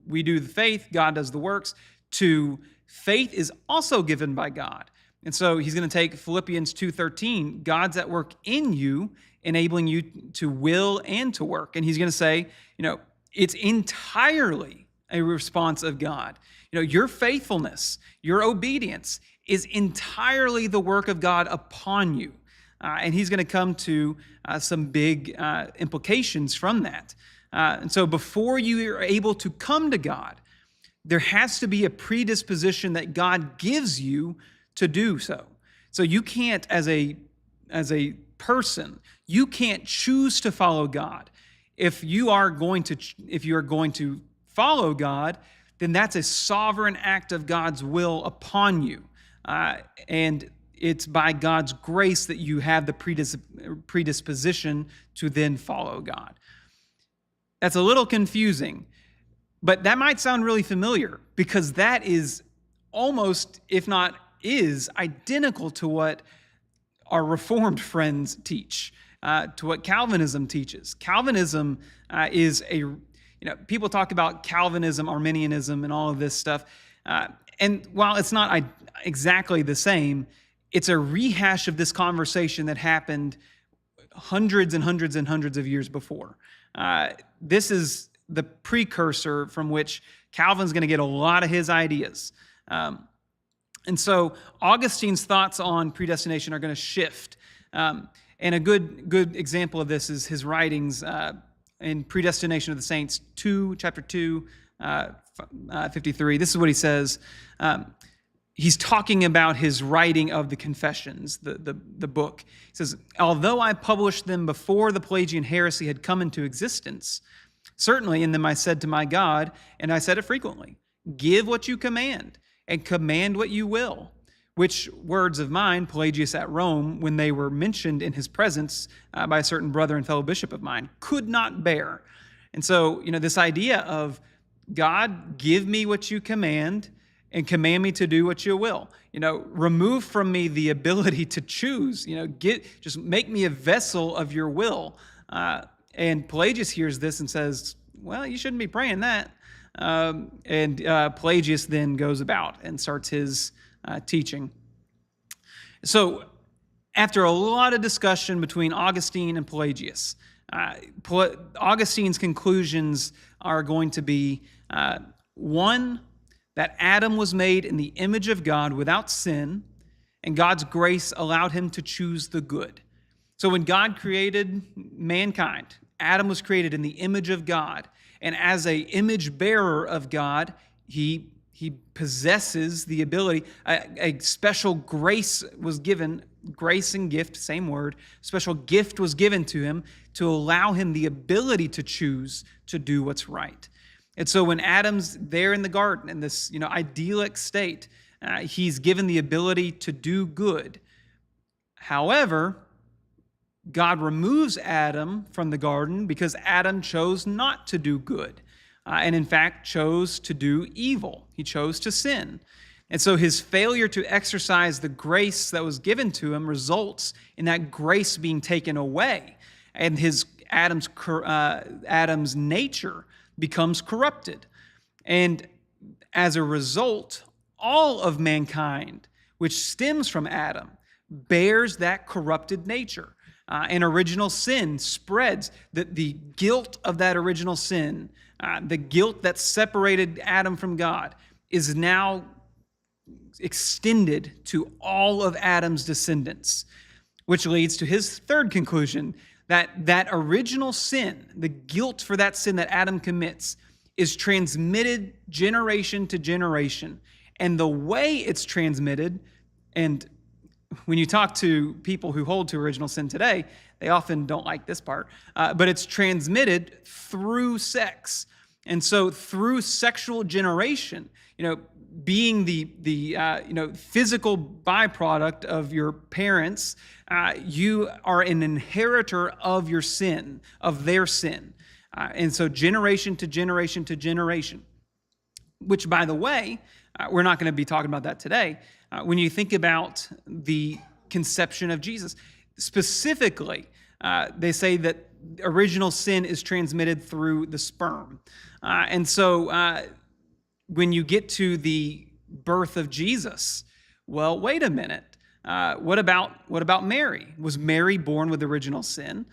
we do the faith, God does the works, to faith is also given by God. And so he's going to take Philippians 2:13, God's at work in you, enabling you to will and to work. And he's going to say, it's entirely a response of God. Your faithfulness, your obedience is entirely the work of God upon you. And he's going to come to some big implications from that. And so before you are able to come to God, there has to be a predisposition that God gives you to do so. So you can't, as a person, you can't choose to follow God. If you are going to follow God, then that's a sovereign act of God's will upon you. And it's by God's grace that you have the predisposition to then follow God. That's a little confusing, but that might sound really familiar because that is almost, if not is, identical to what our Reformed friends teach, to what Calvinism teaches. Calvinism is people talk about Calvinism, Arminianism, and all of this stuff. And while it's not exactly the same, it's a rehash of this conversation that happened hundreds and hundreds and hundreds of years before. This is the precursor from which Calvin's going to get a lot of his ideas. And so Augustine's thoughts on predestination are going to shift. And a good example of this is his writings in Predestination of the Saints, chapter 2, 53. This is what he says. He's talking about his writing of the Confessions, the book. He says, although I published them before the Pelagian heresy had come into existence, certainly in them I said to my God, and I said it frequently, give what you command, and command what you will, which words of mine, Pelagius at Rome, when they were mentioned in his presence by a certain brother and fellow bishop of mine, could not bear. And so, this idea of God, give me what you command and command me to do what you will. Remove from me the ability to choose. Just make me a vessel of your will. And Pelagius hears this and says, well, you shouldn't be praying that. And Pelagius then goes about and starts his teaching. So after a lot of discussion between Augustine and Pelagius, Augustine's conclusions are going to be, one, that Adam was made in the image of God without sin, and God's grace allowed him to choose the good. So when God created mankind, Adam was created in the image of God, and as an image bearer of God, he possesses the ability, a special grace was given, grace and gift, same word, special gift was given to him to allow him the ability to choose to do what's right. And so when Adam's there in the garden in this idyllic state, he's given the ability to do good. However, God removes Adam from the garden because Adam chose not to do good, and in fact chose to do evil. He chose to sin. And so his failure to exercise the grace that was given to him results in that grace being taken away, and Adam's nature becomes corrupted. And as a result, all of mankind, which stems from Adam, bears that corrupted nature. And original sin spreads. The guilt of that original sin, the guilt that separated Adam from God, is now extended to all of Adam's descendants, which leads to his third conclusion, that original sin, the guilt for that sin that Adam commits, is transmitted generation to generation. And the way it's transmitted, and when you talk to people who hold to original sin today, they often don't like this part, but it's transmitted through sex. And so through sexual generation, being the physical byproduct of your parents, you are an inheritor of your sin, of their sin. And so generation to generation to generation, which, by the way, we're not going to be talking about that today. When you think about the conception of Jesus, specifically, they say that original sin is transmitted through the sperm. And so when you get to the birth of Jesus, well, wait a minute. What about Mary? Was Mary born with original sin?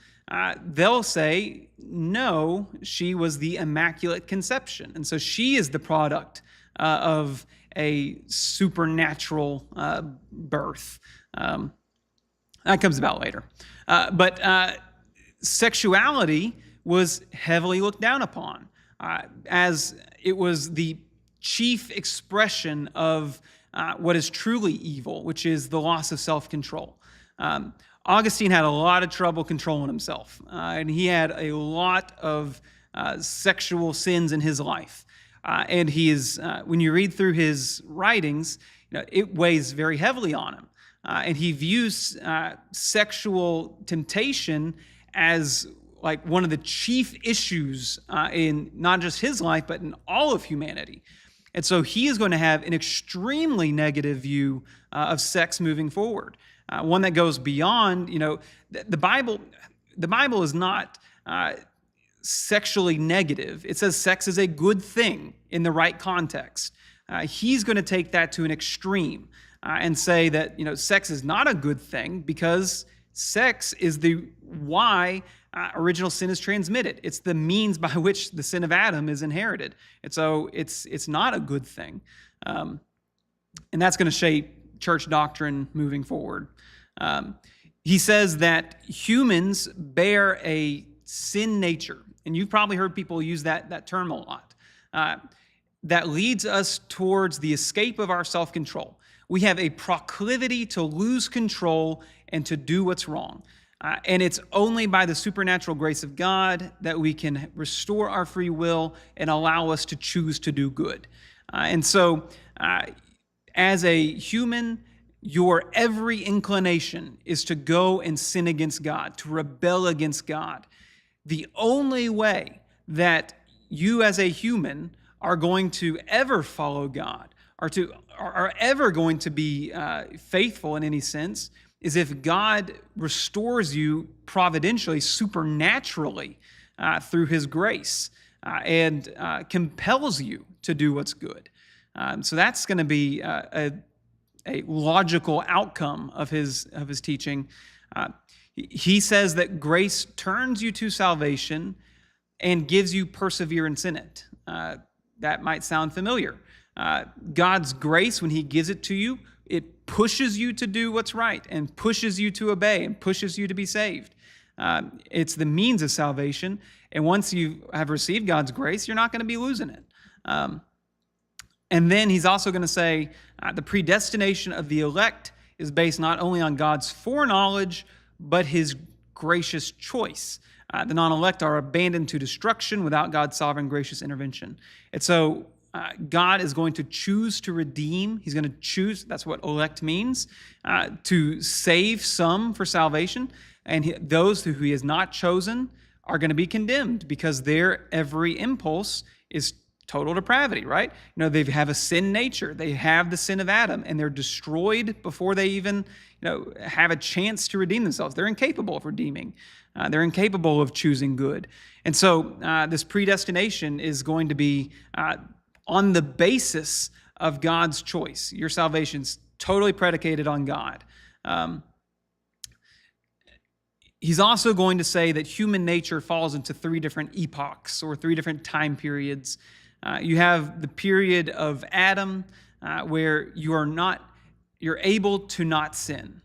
They'll say, no, she was the Immaculate Conception. And so she is the product of a supernatural birth. That comes about later. But sexuality was heavily looked down upon as it was the chief expression of what is truly evil, which is the loss of self-control. Augustine had a lot of trouble controlling himself, and he had a lot of sexual sins in his life. And he is, when you read through his writings, it weighs very heavily on him. and he views sexual temptation as like one of the chief issues in not just his life, but in all of humanity. And so he is going to have an extremely negative view of sex moving forward, one that goes beyond, the Bible is not sexually negative. It says sex is a good thing in the right context. He's going to take that to an extreme and say that, sex is not a good thing because sex is the why original sin is transmitted. It's the means by which the sin of Adam is inherited. And so it's not a good thing. And that's going to shape church doctrine moving forward. He says that humans bear a sin nature. And you've probably heard people use that term a lot. That leads us towards the escape of our self-control. We have a proclivity to lose control and to do what's wrong. And it's only by the supernatural grace of God that we can restore our free will and allow us to choose to do good. And so, as a human, your every inclination is to go and sin against God, to rebel against God. The only way that you as a human are going to ever follow God, are ever going to be faithful in any sense, is if God restores you providentially, supernaturally, through his grace, and compels you to do what's good. So that's going to be a logical outcome of his teaching. He says that grace turns you to salvation and gives you perseverance in it. That might sound familiar. God's grace, when he gives it to you, it pushes you to do what's right and pushes you to obey and pushes you to be saved. It's the means of salvation. And once you have received God's grace, you're not going to be losing it. And then he's also going to say the predestination of the elect is based not only on God's foreknowledge, but his gracious choice. The non-elect are abandoned to destruction without God's sovereign gracious intervention. And so God is going to choose to redeem. He's going to choose, that's what elect means, to save some for salvation. And those who he has not chosen are going to be condemned because their every impulse is total depravity, right? They have a sin nature. They have the sin of Adam, and they're destroyed before they even, have a chance to redeem themselves. They're incapable of redeeming. They're incapable of choosing good. And so this predestination is going to be on the basis of God's choice. Your salvation's totally predicated on God. He's also going to say that human nature falls into three different epochs or three different time periods. You have the period of Adam, where you're able to not sin.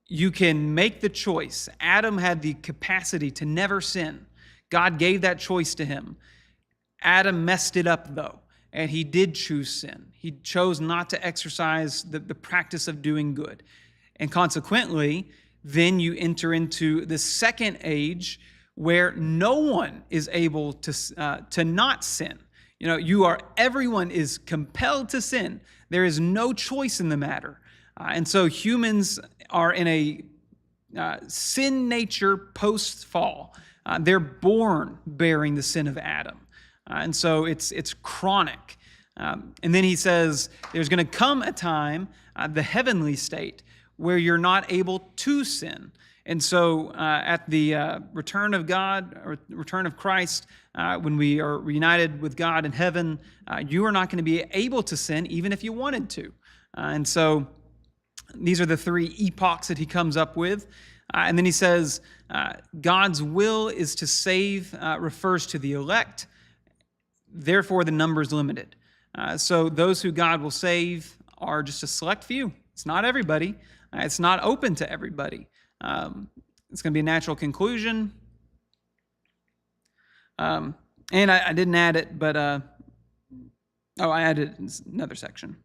You can make the choice. Adam had the capacity to never sin. God gave that choice to him. Adam messed it up, though, and he did choose sin. He chose not to exercise the practice of doing good. And consequently, then you enter into the second age where no one is able to not sin. Everyone is compelled to sin. There is no choice in the matter. And so humans are in a sin nature post-fall. They're born bearing the sin of Adam. And so it's chronic. And then he says there's going to come a time, the heavenly state, where you're not able to sin. And so at the return of God, or return of Christ, when we are reunited with God in heaven, you are not going to be able to sin even if you wanted to. And so these are the three epochs that he comes up with. And then he says God's will is to save, refers to the elect. Therefore, the number is limited. So those who God will save are just a select few. It's not everybody. It's not open to everybody. It's going to be a natural conclusion. And I didn't add it, but I added another section.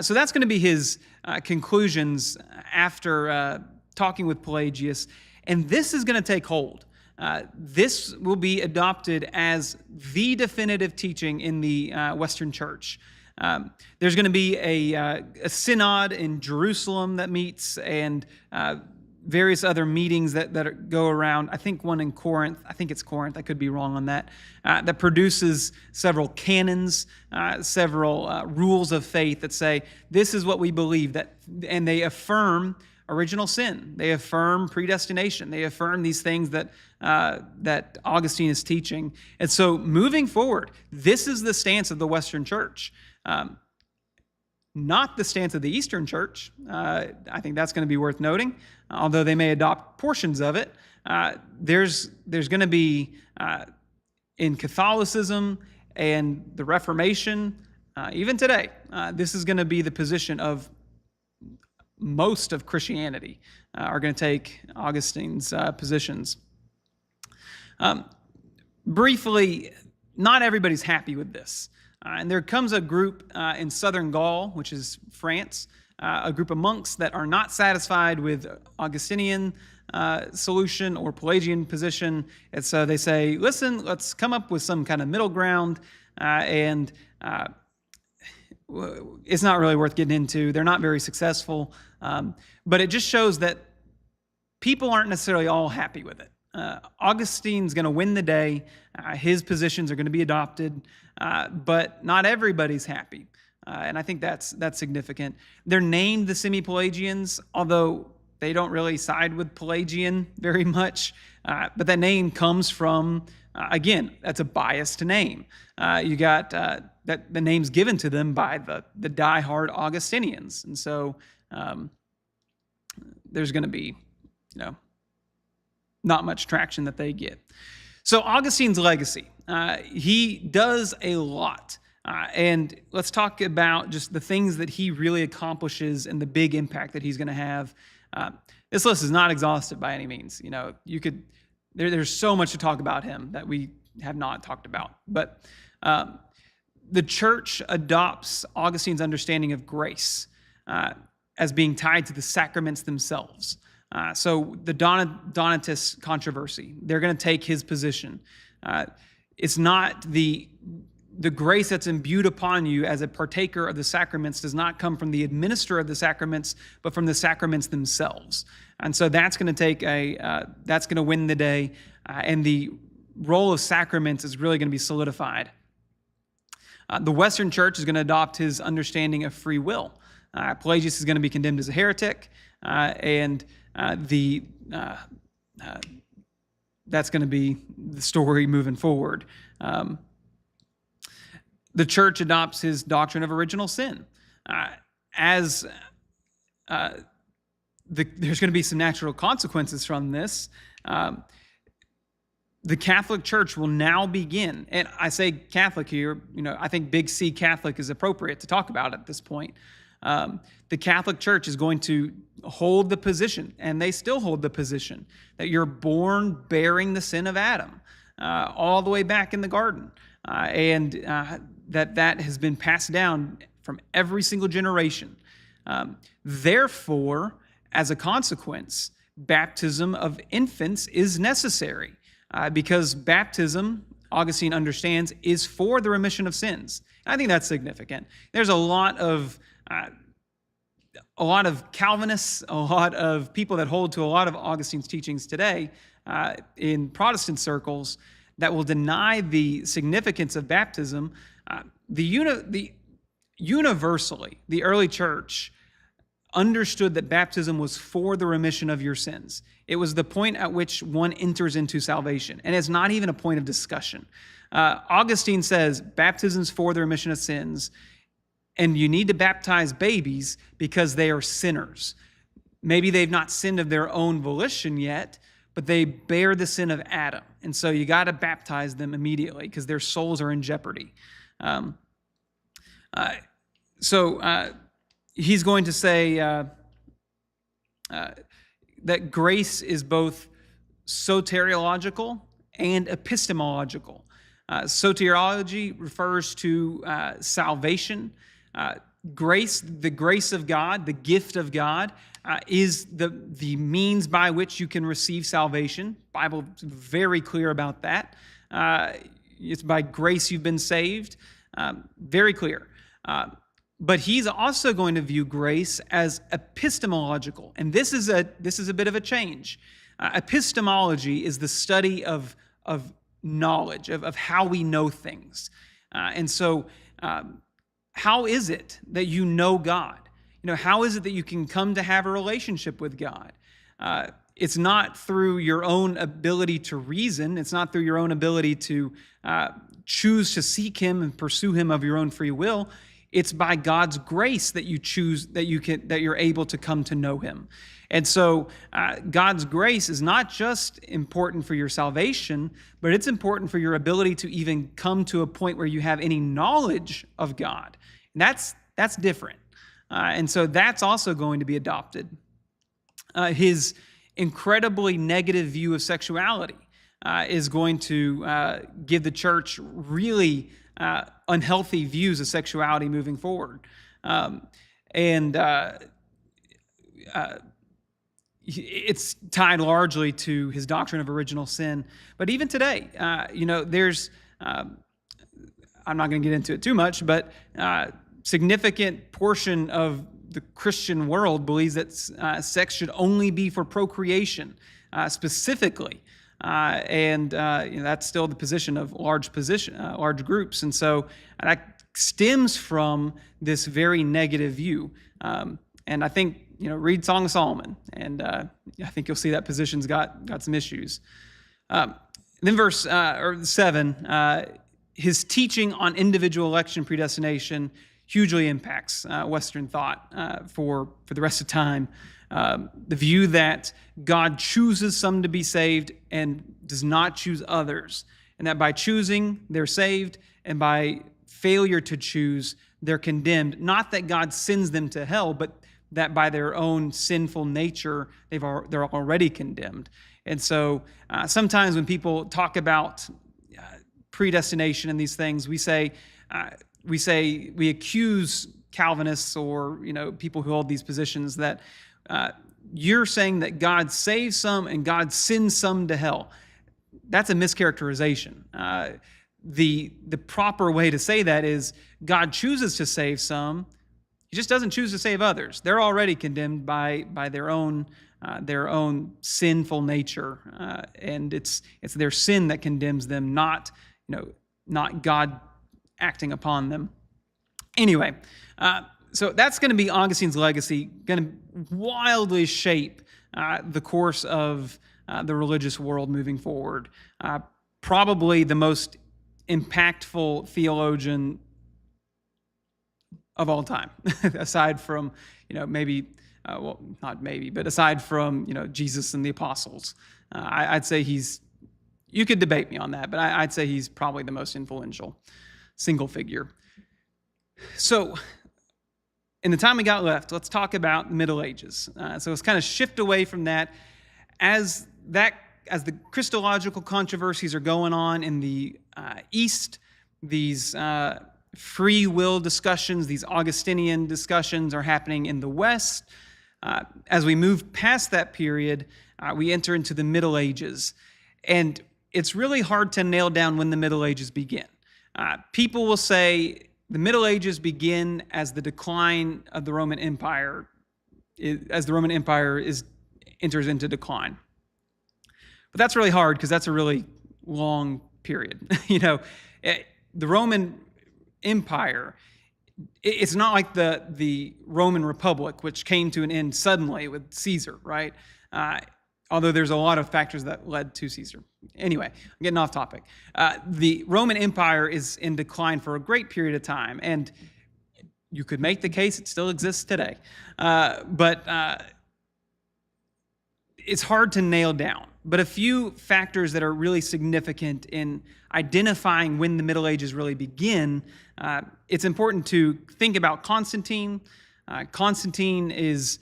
So that's going to be his conclusions after talking with Pelagius. And this is going to take hold. This will be adopted as the definitive teaching in the Western Church. There's going to be a synod in Jerusalem that meets, and various other meetings that go around. I think one in Corinth. I think it's Corinth. I could be wrong on that. That produces several canons, several rules of faith that say this is what we believe, and they affirm original sin. They affirm predestination. They affirm these things that Augustine is teaching. And so moving forward, this is the stance of the Western Church. Not the stance of the Eastern Church. I think that's going to be worth noting. Although they may adopt portions of it, there's going to be, in Catholicism and the Reformation, even today, this is going to be the position of most of Christianity, are going to take Augustine's positions. Briefly, not everybody's happy with this. And there comes a group in southern Gaul, which is France, a group of monks that are not satisfied with Augustinian solution or Pelagian position. And so they say, listen, let's come up with some kind of middle ground. And it's not really worth getting into. They're not very successful. But it just shows that people aren't necessarily all happy with it. Augustine's going to win the day. His positions are going to be adopted, but not everybody's happy. And I think that's significant. They're named the Semi-Pelagians, although they don't really side with Pelagian very much. But that name comes from, again, that's a biased name. You got that the name's given to them by the diehard Augustinians. And so there's going to be, not much traction that they get. So Augustine's legacy, he does a lot. And let's talk about just the things that he really accomplishes and the big impact that he's going to have. This list is not exhaustive by any means. There's so much to talk about him that we have not talked about. But the church adopts Augustine's understanding of grace as being tied to the sacraments themselves. So the Donatist controversy, they're going to take his position. It's not the grace that's imbued upon you as a partaker of the sacraments does not come from the administrator of the sacraments, but from the sacraments themselves. And so that's going to that's going to win the day, and the role of sacraments is really going to be solidified. The Western Church is going to adopt his understanding of free will. Pelagius is going to be condemned as a heretic, and that's going to be the story moving forward. The church adopts his doctrine of original sin. There's going to be some natural consequences from this. The Catholic Church will now begin, and I say Catholic here, I think big C Catholic is appropriate to talk about at this point. The Catholic Church is going to hold the position, and they still hold the position, that you're born bearing the sin of Adam all the way back in the garden, and that has been passed down from every single generation. Therefore, as a consequence, baptism of infants is necessary because baptism, Augustine understands, is for the remission of sins. I think that's significant. There's a lot of Calvinists, a lot of people that hold to a lot of Augustine's teachings today in Protestant circles that will deny the significance of baptism. Universally, the early church understood that baptism was for the remission of your sins. It was the point at which one enters into salvation, and it's not even a point of discussion. Augustine says baptism's for the remission of sins, and you need to baptize babies because they are sinners. Maybe they've not sinned of their own volition yet, but they bear the sin of Adam. And so you got to baptize them immediately because their souls are in jeopardy. He's going to say that grace is both soteriological and epistemological. Soteriology refers to salvation. Grace, the grace of God, the gift of God, is the means by which you can receive salvation. The Bible is very clear about that. It's by grace you've been saved. Very clear. But he's also going to view grace as epistemological, and this is a bit of a change. Epistemology is the study of knowledge, of how we know things. And so how is it that you know God? How is it that you can come to have a relationship with God? It's not through your own ability to reason. It's not through your own ability to choose to seek him and pursue him of your own free will. It's by God's grace that you choose, that you're able to come to know him. And so God's grace is not just important for your salvation, but it's important for your ability to even come to a point where you have any knowledge of God. And that's different. And so that's also going to be adopted. His incredibly negative view of sexuality is going to give the church really unhealthy views of sexuality moving forward. It's tied largely to his doctrine of original sin. But even today, there's, I'm not going to get into it too much, but significant portion of the Christian world believes that sex should only be for procreation, specifically. That's still the position of large groups. And so that stems from this very negative view. And I think, read Song of Solomon, and I think you'll see that position's got some issues. Then verse 7, his teaching on individual election predestination hugely impacts Western thought for the rest of time. The view that God chooses some to be saved and does not choose others, and that by choosing, they're saved, and by failure to choose, they're condemned. Not that God sends them to hell, but that by their own sinful nature, they're already condemned. And so sometimes when people talk about predestination and these things, we accuse Calvinists or people who hold these positions that you're saying that God saves some and God sends some to hell. That's a mischaracterization. The proper way to say that is God chooses to save some. He just doesn't choose to save others. They're already condemned by their own sinful nature, and it's their sin that condemns them, not God acting upon them. Anyway, so that's going to be Augustine's legacy, going to wildly shape the course of the religious world moving forward. Probably the most impactful theologian of all time, aside from, aside from, Jesus and the apostles. I'd say you could debate me on that, but I'd say he's probably the most influential single figure. So in the time we got left, let's talk about the Middle Ages. So let's kind of shift away from that. As the Christological controversies are going on in the East, these free will discussions, these Augustinian discussions are happening in the West. As we move past that period, we enter into the Middle Ages. And it's really hard to nail down when the Middle Ages begin. People will say the Middle Ages begin as the decline of the Roman Empire, as the Roman Empire enters into decline. But that's really hard because that's a really long period. The Roman Empire, it's not like the Roman Republic, which came to an end suddenly with Caesar, right? Although there's a lot of factors that led to Caesar. Anyway, I'm getting off topic. The Roman Empire is in decline for a great period of time, and you could make the case it still exists today. But it's hard to nail down. But a few factors that are really significant in identifying when the Middle Ages really begin, it's important to think about Constantine. Constantine is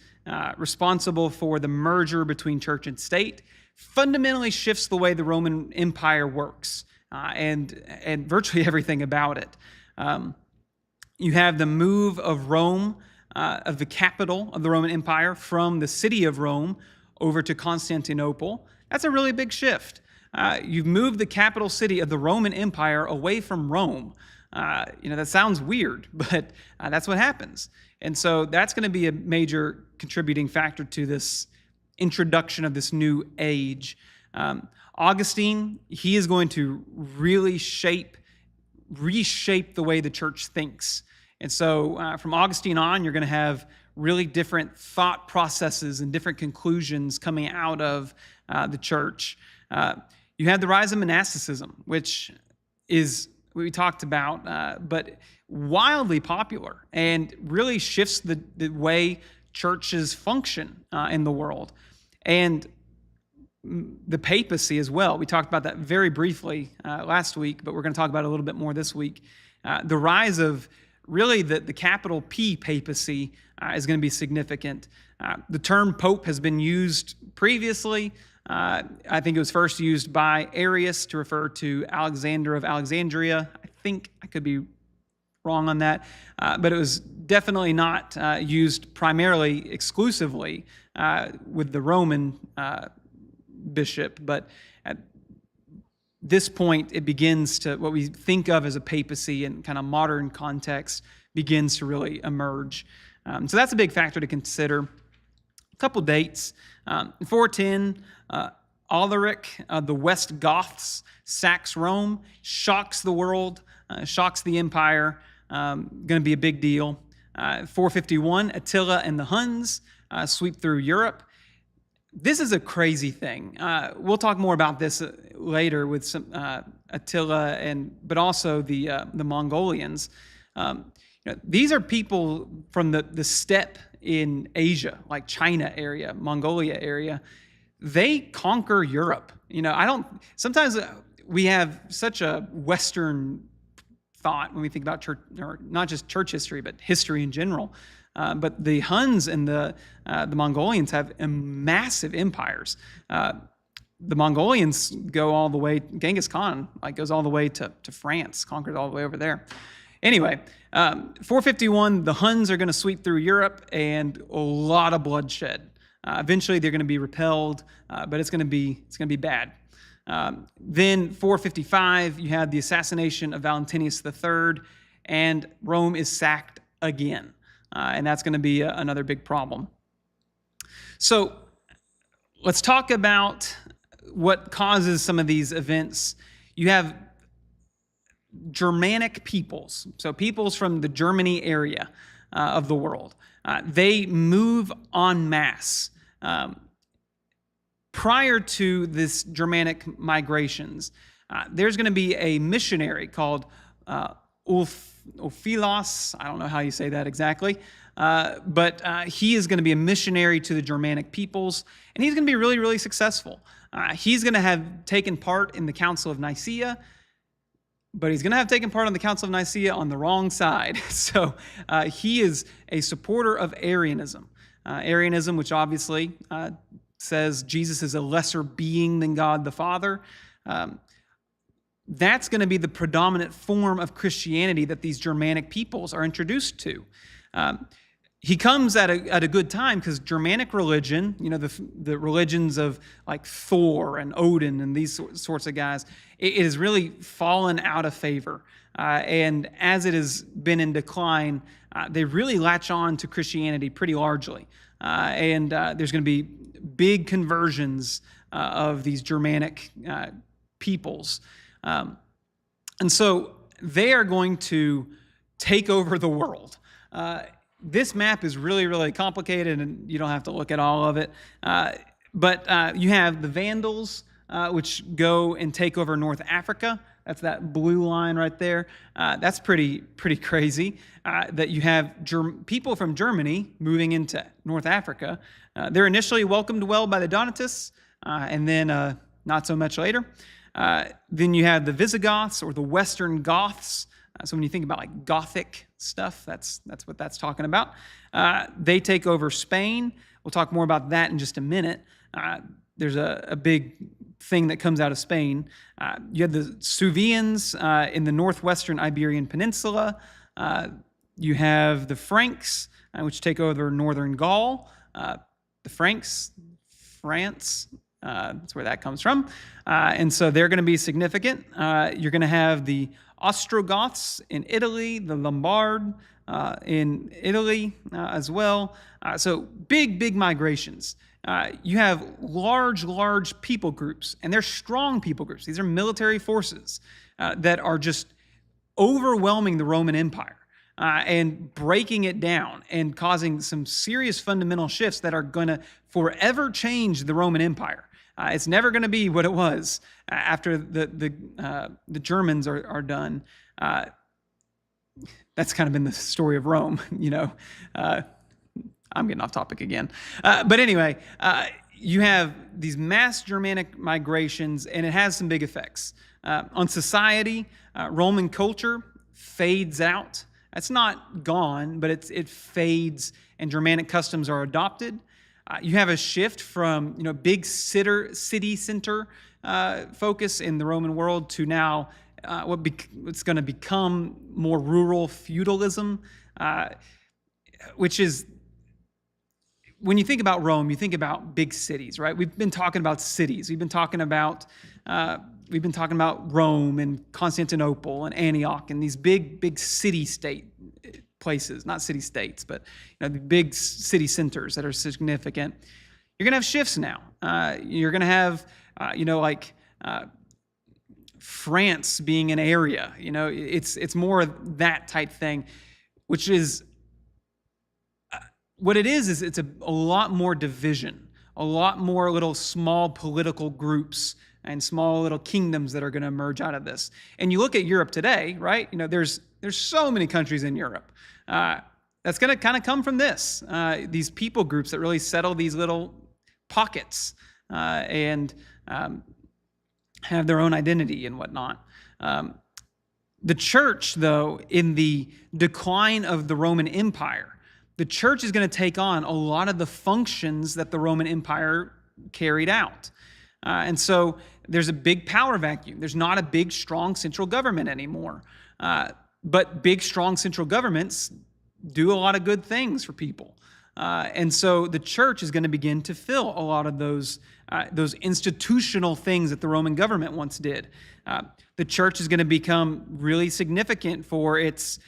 responsible for the merger between church and state, fundamentally shifts the way the Roman Empire works, and virtually everything about it. You have the move of Rome, of the capital of the Roman Empire, from the city of Rome over to Constantinople. That's a really big shift. You've moved the capital city of the Roman Empire away from Rome. That sounds weird, but that's what happens. And so that's going to be a major contributing factor to this introduction of this new age. Augustine, he is going to really reshape the way the church thinks. And so from Augustine on, you're going to have really different thought processes and different conclusions coming out of the church. You had the rise of monasticism, which is what we talked about, but wildly popular and really shifts the way churches function in the world. And the papacy as well. We talked about that very briefly last week, but we're going to talk about it a little bit more this week. The rise of really the capital P papacy is going to be significant. The term pope has been used previously. I think it was first used by Arius to refer to Alexander of Alexandria. I think I could be wrong on that, but it was definitely not used primarily exclusively with the Roman bishop. But at this point, it begins to, what we think of as a papacy in kind of modern context, begins to really emerge. So that's a big factor to consider. A couple dates. 410, Alaric, the West Goths, sacks Rome, shocks the world, shocks the empire. Going to be a big deal. 451, Attila and the Huns sweep through Europe. This is a crazy thing. We'll talk more about this later with some Attila but also the Mongolians. These are people from the steppe in Asia, like China area, Mongolia area. They conquer Europe. Sometimes we have such a Western thought when we think about church, or not just church history, but history in general. But the Huns and the Mongolians have massive empires. The Mongolians go all the way, Genghis Khan goes all the way to France, conquered all the way over there. Anyway, 451, the Huns are going to sweep through Europe and a lot of bloodshed. Eventually, they're going to be repelled, but it's going to be bad. Then 455, you had the assassination of Valentinius III, and Rome is sacked again. And that's going to be another big problem. So let's talk about what causes some of these events. You have Germanic peoples, so peoples from the Germany area of the world. They move en masse. Prior to this Germanic migrations, there's going to be a missionary called Ulfilas. I don't know how you say that exactly, but he is going to be a missionary to the Germanic peoples, and he's going to be really, really successful. He's going to have taken part in the Council of Nicaea, but he's going to have taken part in the Council of Nicaea on the wrong side. So he is a supporter of Arianism. Arianism, which obviously says Jesus is a lesser being than God the Father. That's going to be the predominant form of Christianity that these Germanic peoples are introduced to. He comes at a good time because Germanic religion, the religions of like Thor and Odin and these sorts of guys, it has really fallen out of favor. And as it has been in decline, they really latch on to Christianity pretty largely. And there's going to be big conversions of these Germanic peoples. And so they are going to take over the world. This map is really, really complicated, and you don't have to look at all of it. But you have the Vandals, which go and take over North Africa. That's that blue line right there. That's pretty crazy that you have people from Germany moving into North Africa. They're initially welcomed well by the Donatists, and then not so much later. Then you have the Visigoths, or the Western Goths. So when you think about like Gothic stuff, that's what that's talking about. They take over Spain. We'll talk more about that in just a minute. There's a big thing that comes out of Spain. You have the Suevians in the northwestern Iberian Peninsula. You have the Franks, which take over northern Gaul. The Franks, France, That's where that comes from. And so they're going to be significant. You're going to have the Ostrogoths in Italy, the Lombard in Italy as well. So big migrations. You have large people groups, and they're strong people groups. These are military forces that are just overwhelming the Roman Empire and breaking it down and causing some serious fundamental shifts that are going to forever change the Roman Empire. It's never going to be what it was after the Germans are done. That's kind of been the story of Rome, you know. I'm getting off topic again. But anyway, you have these mass Germanic migrations, and it has some big effects. On society, Roman culture fades out. It's not gone, but it fades, and Germanic customs are adopted. You have a shift from big city center focus in the Roman world to now what's going to become more rural feudalism, which is, when you think about Rome, you think about big cities, right? We've been talking about cities. We've been talking about Rome and Constantinople and Antioch and these big city-state places, not city-states, but the big city centers that are significant. You're going to have shifts now. You're going to have, like France being an area. It's more that type thing, which is what it is it's a lot more division, a lot more little small political groups and small little kingdoms that are going to emerge out of this. And you look at Europe today, right? There's so many countries in Europe. That's going to kind of come from this. These people groups that really settle these little pockets and have their own identity and whatnot. The church, though, in the decline of the Roman Empire, the church is going to take on a lot of the functions that the Roman Empire carried out. And so there's a big power vacuum. There's not a big, strong central government anymore. But big, strong central governments do a lot of good things for people. And so the church is going to begin to fill a lot of those institutional things that the Roman government once did. The church is going to become really significant for its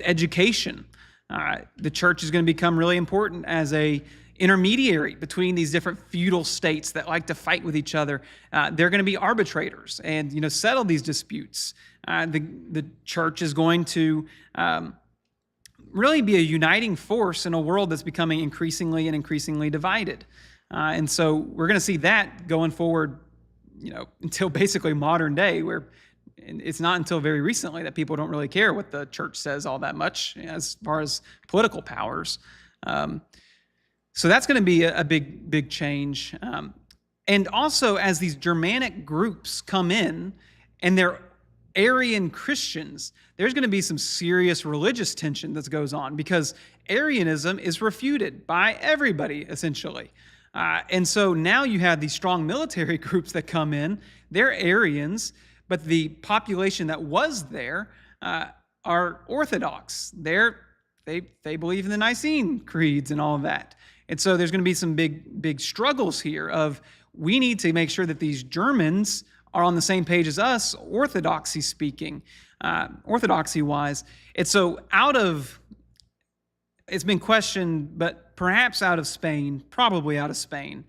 education. The church is going to become really important as a intermediary between these different feudal states that like to fight with each other. They're going to be arbitrators and settle these disputes. The church is going to really be a uniting force in a world that's becoming increasingly divided. And so we're going to see that going forward, until basically modern day, where it's not until very recently that people don't really care what the church says all that much as far as political powers. So that's going to be a big change. And also, as these Germanic groups come in and they're Arian Christians, there's going to be some serious religious tension that goes on because Arianism is refuted by everybody, essentially. And so now you have these strong military groups that come in. They're Arians, but the population that was there are Orthodox. They believe in the Nicene creeds and all of that. And so there's going to be some big struggles here of we need to make sure that these Germans are on the same page as us, orthodoxy-wise. And so it's been questioned, but perhaps out of Spain, probably out of Spain,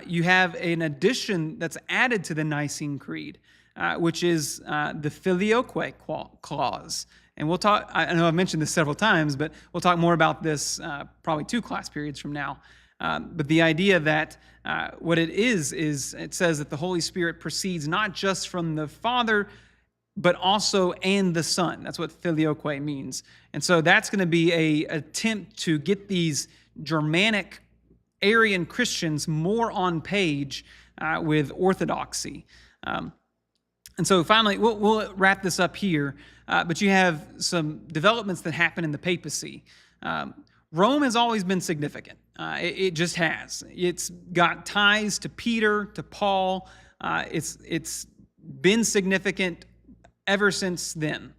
you have an addition that's added to the Nicene Creed, which is the filioque clause. And we'll talk, I know I've mentioned this several times, but we'll talk more about this probably 2 class periods from now. But the idea that what it is it says that the Holy Spirit proceeds not just from the Father, but also and the Son. That's what filioque means. And so that's going to be an attempt to get these Germanic Arian Christians more on page with orthodoxy. And so finally, we'll wrap this up here, but you have some developments that happen in the papacy. Rome has always been significant. It just has. It's got ties to Peter, to Paul. It's been significant ever since then,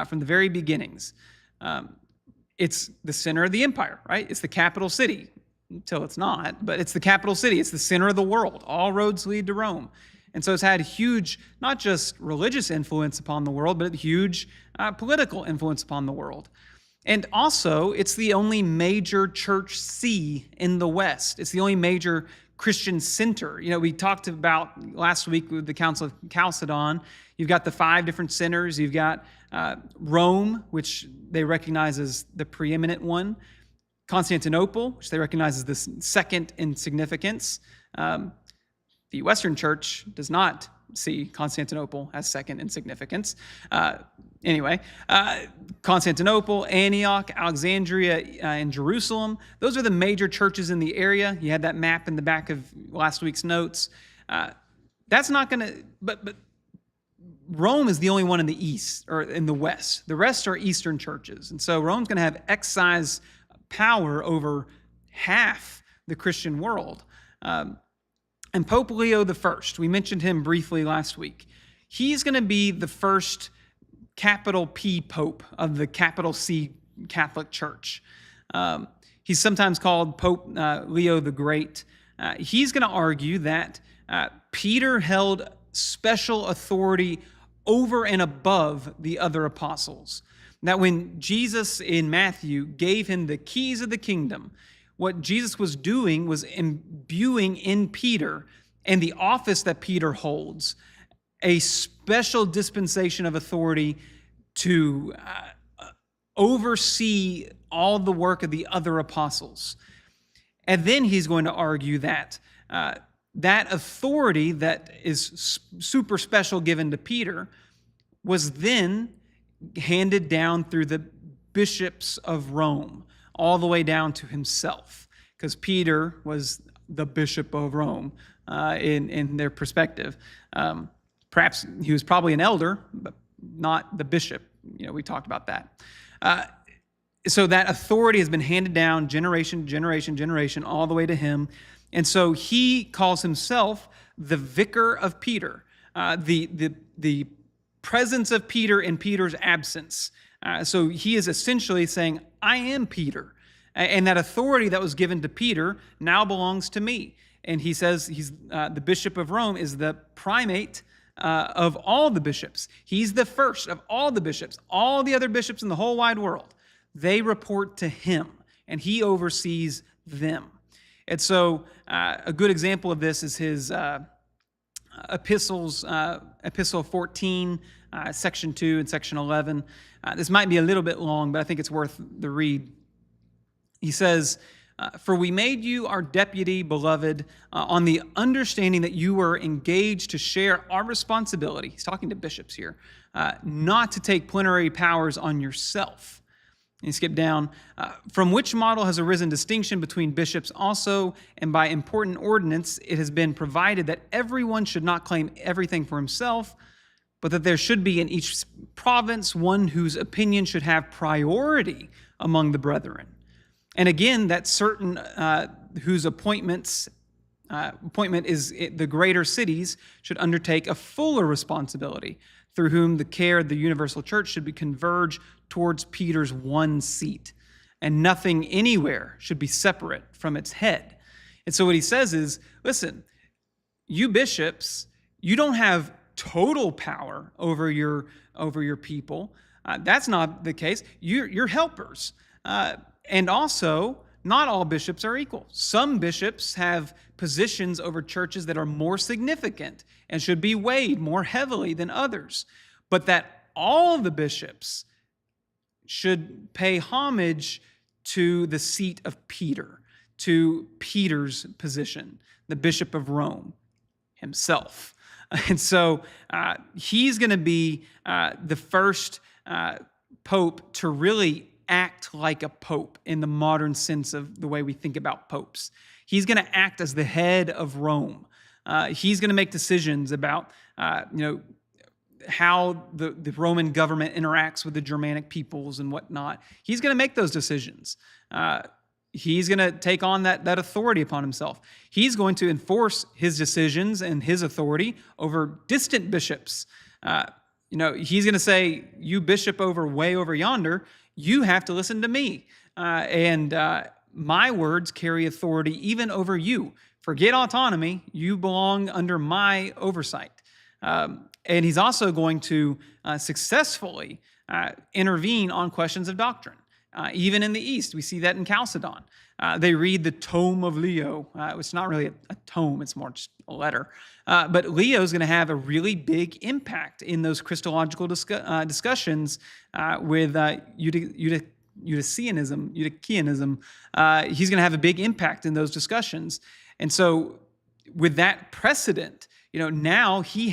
from the very beginnings. It's the center of the empire, right? It's the capital city. until it's not, but it's the capital city. It's the center of the world. All roads lead to Rome. And so it's had huge, not just religious influence upon the world, but huge political influence upon the world. And also, it's the only major church see in the West. It's the only major Christian center. We talked about last week with the Council of Chalcedon. You've got the 5 different centers. You've got Rome, which they recognize as the preeminent one. Constantinople, which they recognize as the second in significance. The Western Church does not see Constantinople as second in significance. Constantinople, Antioch, Alexandria, and Jerusalem. Those are the major churches in the area. You had that map in the back of last week's notes. That's not going to, but Rome is the only one in the east or in the west. The rest are Eastern churches. And so Rome's going to have excise power over half the Christian world. And Pope Leo I, we mentioned him briefly last week. He's going to be the first capital P Pope of the capital C Catholic Church. He's sometimes called Pope Leo the Great. He's going to argue that Peter held special authority over and above the other apostles. That when Jesus in Matthew gave him the keys of the kingdom, what Jesus was doing was imbuing in Peter and the office that Peter holds a special dispensation of authority to oversee all the work of the other apostles. And then he's going to argue that that authority that is super special given to Peter was then handed down through the bishops of Rome, all the way down to himself, because Peter was the bishop of Rome in their perspective. Perhaps he was probably an elder, but not the bishop. We talked about that. So that authority has been handed down generation, all the way to him. And so he calls himself the vicar of Peter, the presence of Peter in Peter's absence. So he is essentially saying, I am Peter. And that authority that was given to Peter now belongs to me. And he says he's the bishop of Rome is the primate of all the bishops. He's the first of all the bishops. All the other bishops in the whole wide world, they report to him, and he oversees them. And so a good example of this is his epistles, Epistle 14, Section 2 and Section 11. This might be a little bit long, but I think it's worth the read. He says, for we made you our deputy, beloved, on the understanding that you were engaged to share our responsibility. He's talking to bishops here, not to take plenary powers on yourself. And you skip down, from which model has arisen distinction between bishops also, and by important ordinance it has been provided that everyone should not claim everything for himself, but that there should be in each province one whose opinion should have priority among the brethren. And again, that certain whose appointment is the greater cities should undertake a fuller responsibility, through whom the care of the universal church should be converged towards Peter's one seat, and nothing anywhere should be separate from its head. And so what he says is, listen, you bishops, you don't have total power over your people. That's not the case. You're helpers. And also, not all bishops are equal. Some bishops have positions over churches that are more significant and should be weighed more heavily than others. But that all the bishops should pay homage to the seat of Peter, to Peter's position, the Bishop of Rome himself. And so he's going to be the first pope to really act like a pope in the modern sense of the way we think about popes. He's going to act as the head of Rome. He's going to make decisions about, how the Roman government interacts with the Germanic peoples and whatnot. He's going to make those decisions. He's going to take on that authority upon himself. He's going to enforce his decisions and his authority over distant bishops. He's going to say, you bishop way over yonder, you have to listen to me. And my words carry authority even over you. Forget autonomy. You belong under my oversight. And he's also going to successfully intervene on questions of doctrine. Even in the East, we see that in Chalcedon. They read the Tome of Leo. It's not really a tome, it's more just a letter. But Leo's going to have a really big impact in those Christological discussions with Eutychianism. He's going to have a big impact in those discussions. And so with that precedent, now he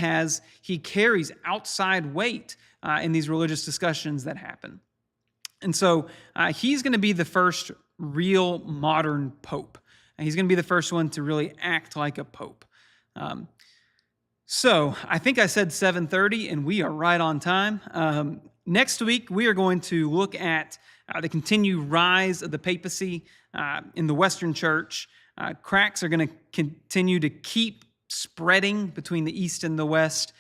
carries outside weight in these religious discussions that happen. And so he's going to be the first real modern pope. And he's going to be the first one to really act like a pope. So I think I said 7:30, and we are right on time. Next week, we are going to look at the continued rise of the papacy in the Western Church. Cracks are going to continue to keep spreading between the East and the West.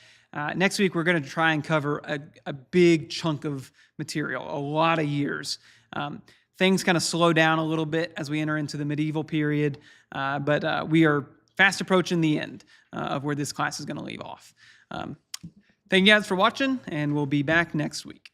Next week, we're going to try and cover a big chunk of material, a lot of years. Things kind of slow down a little bit as we enter into the medieval period, but we are fast approaching the end of where this class is going to leave off. Thank you guys for watching, and we'll be back next week.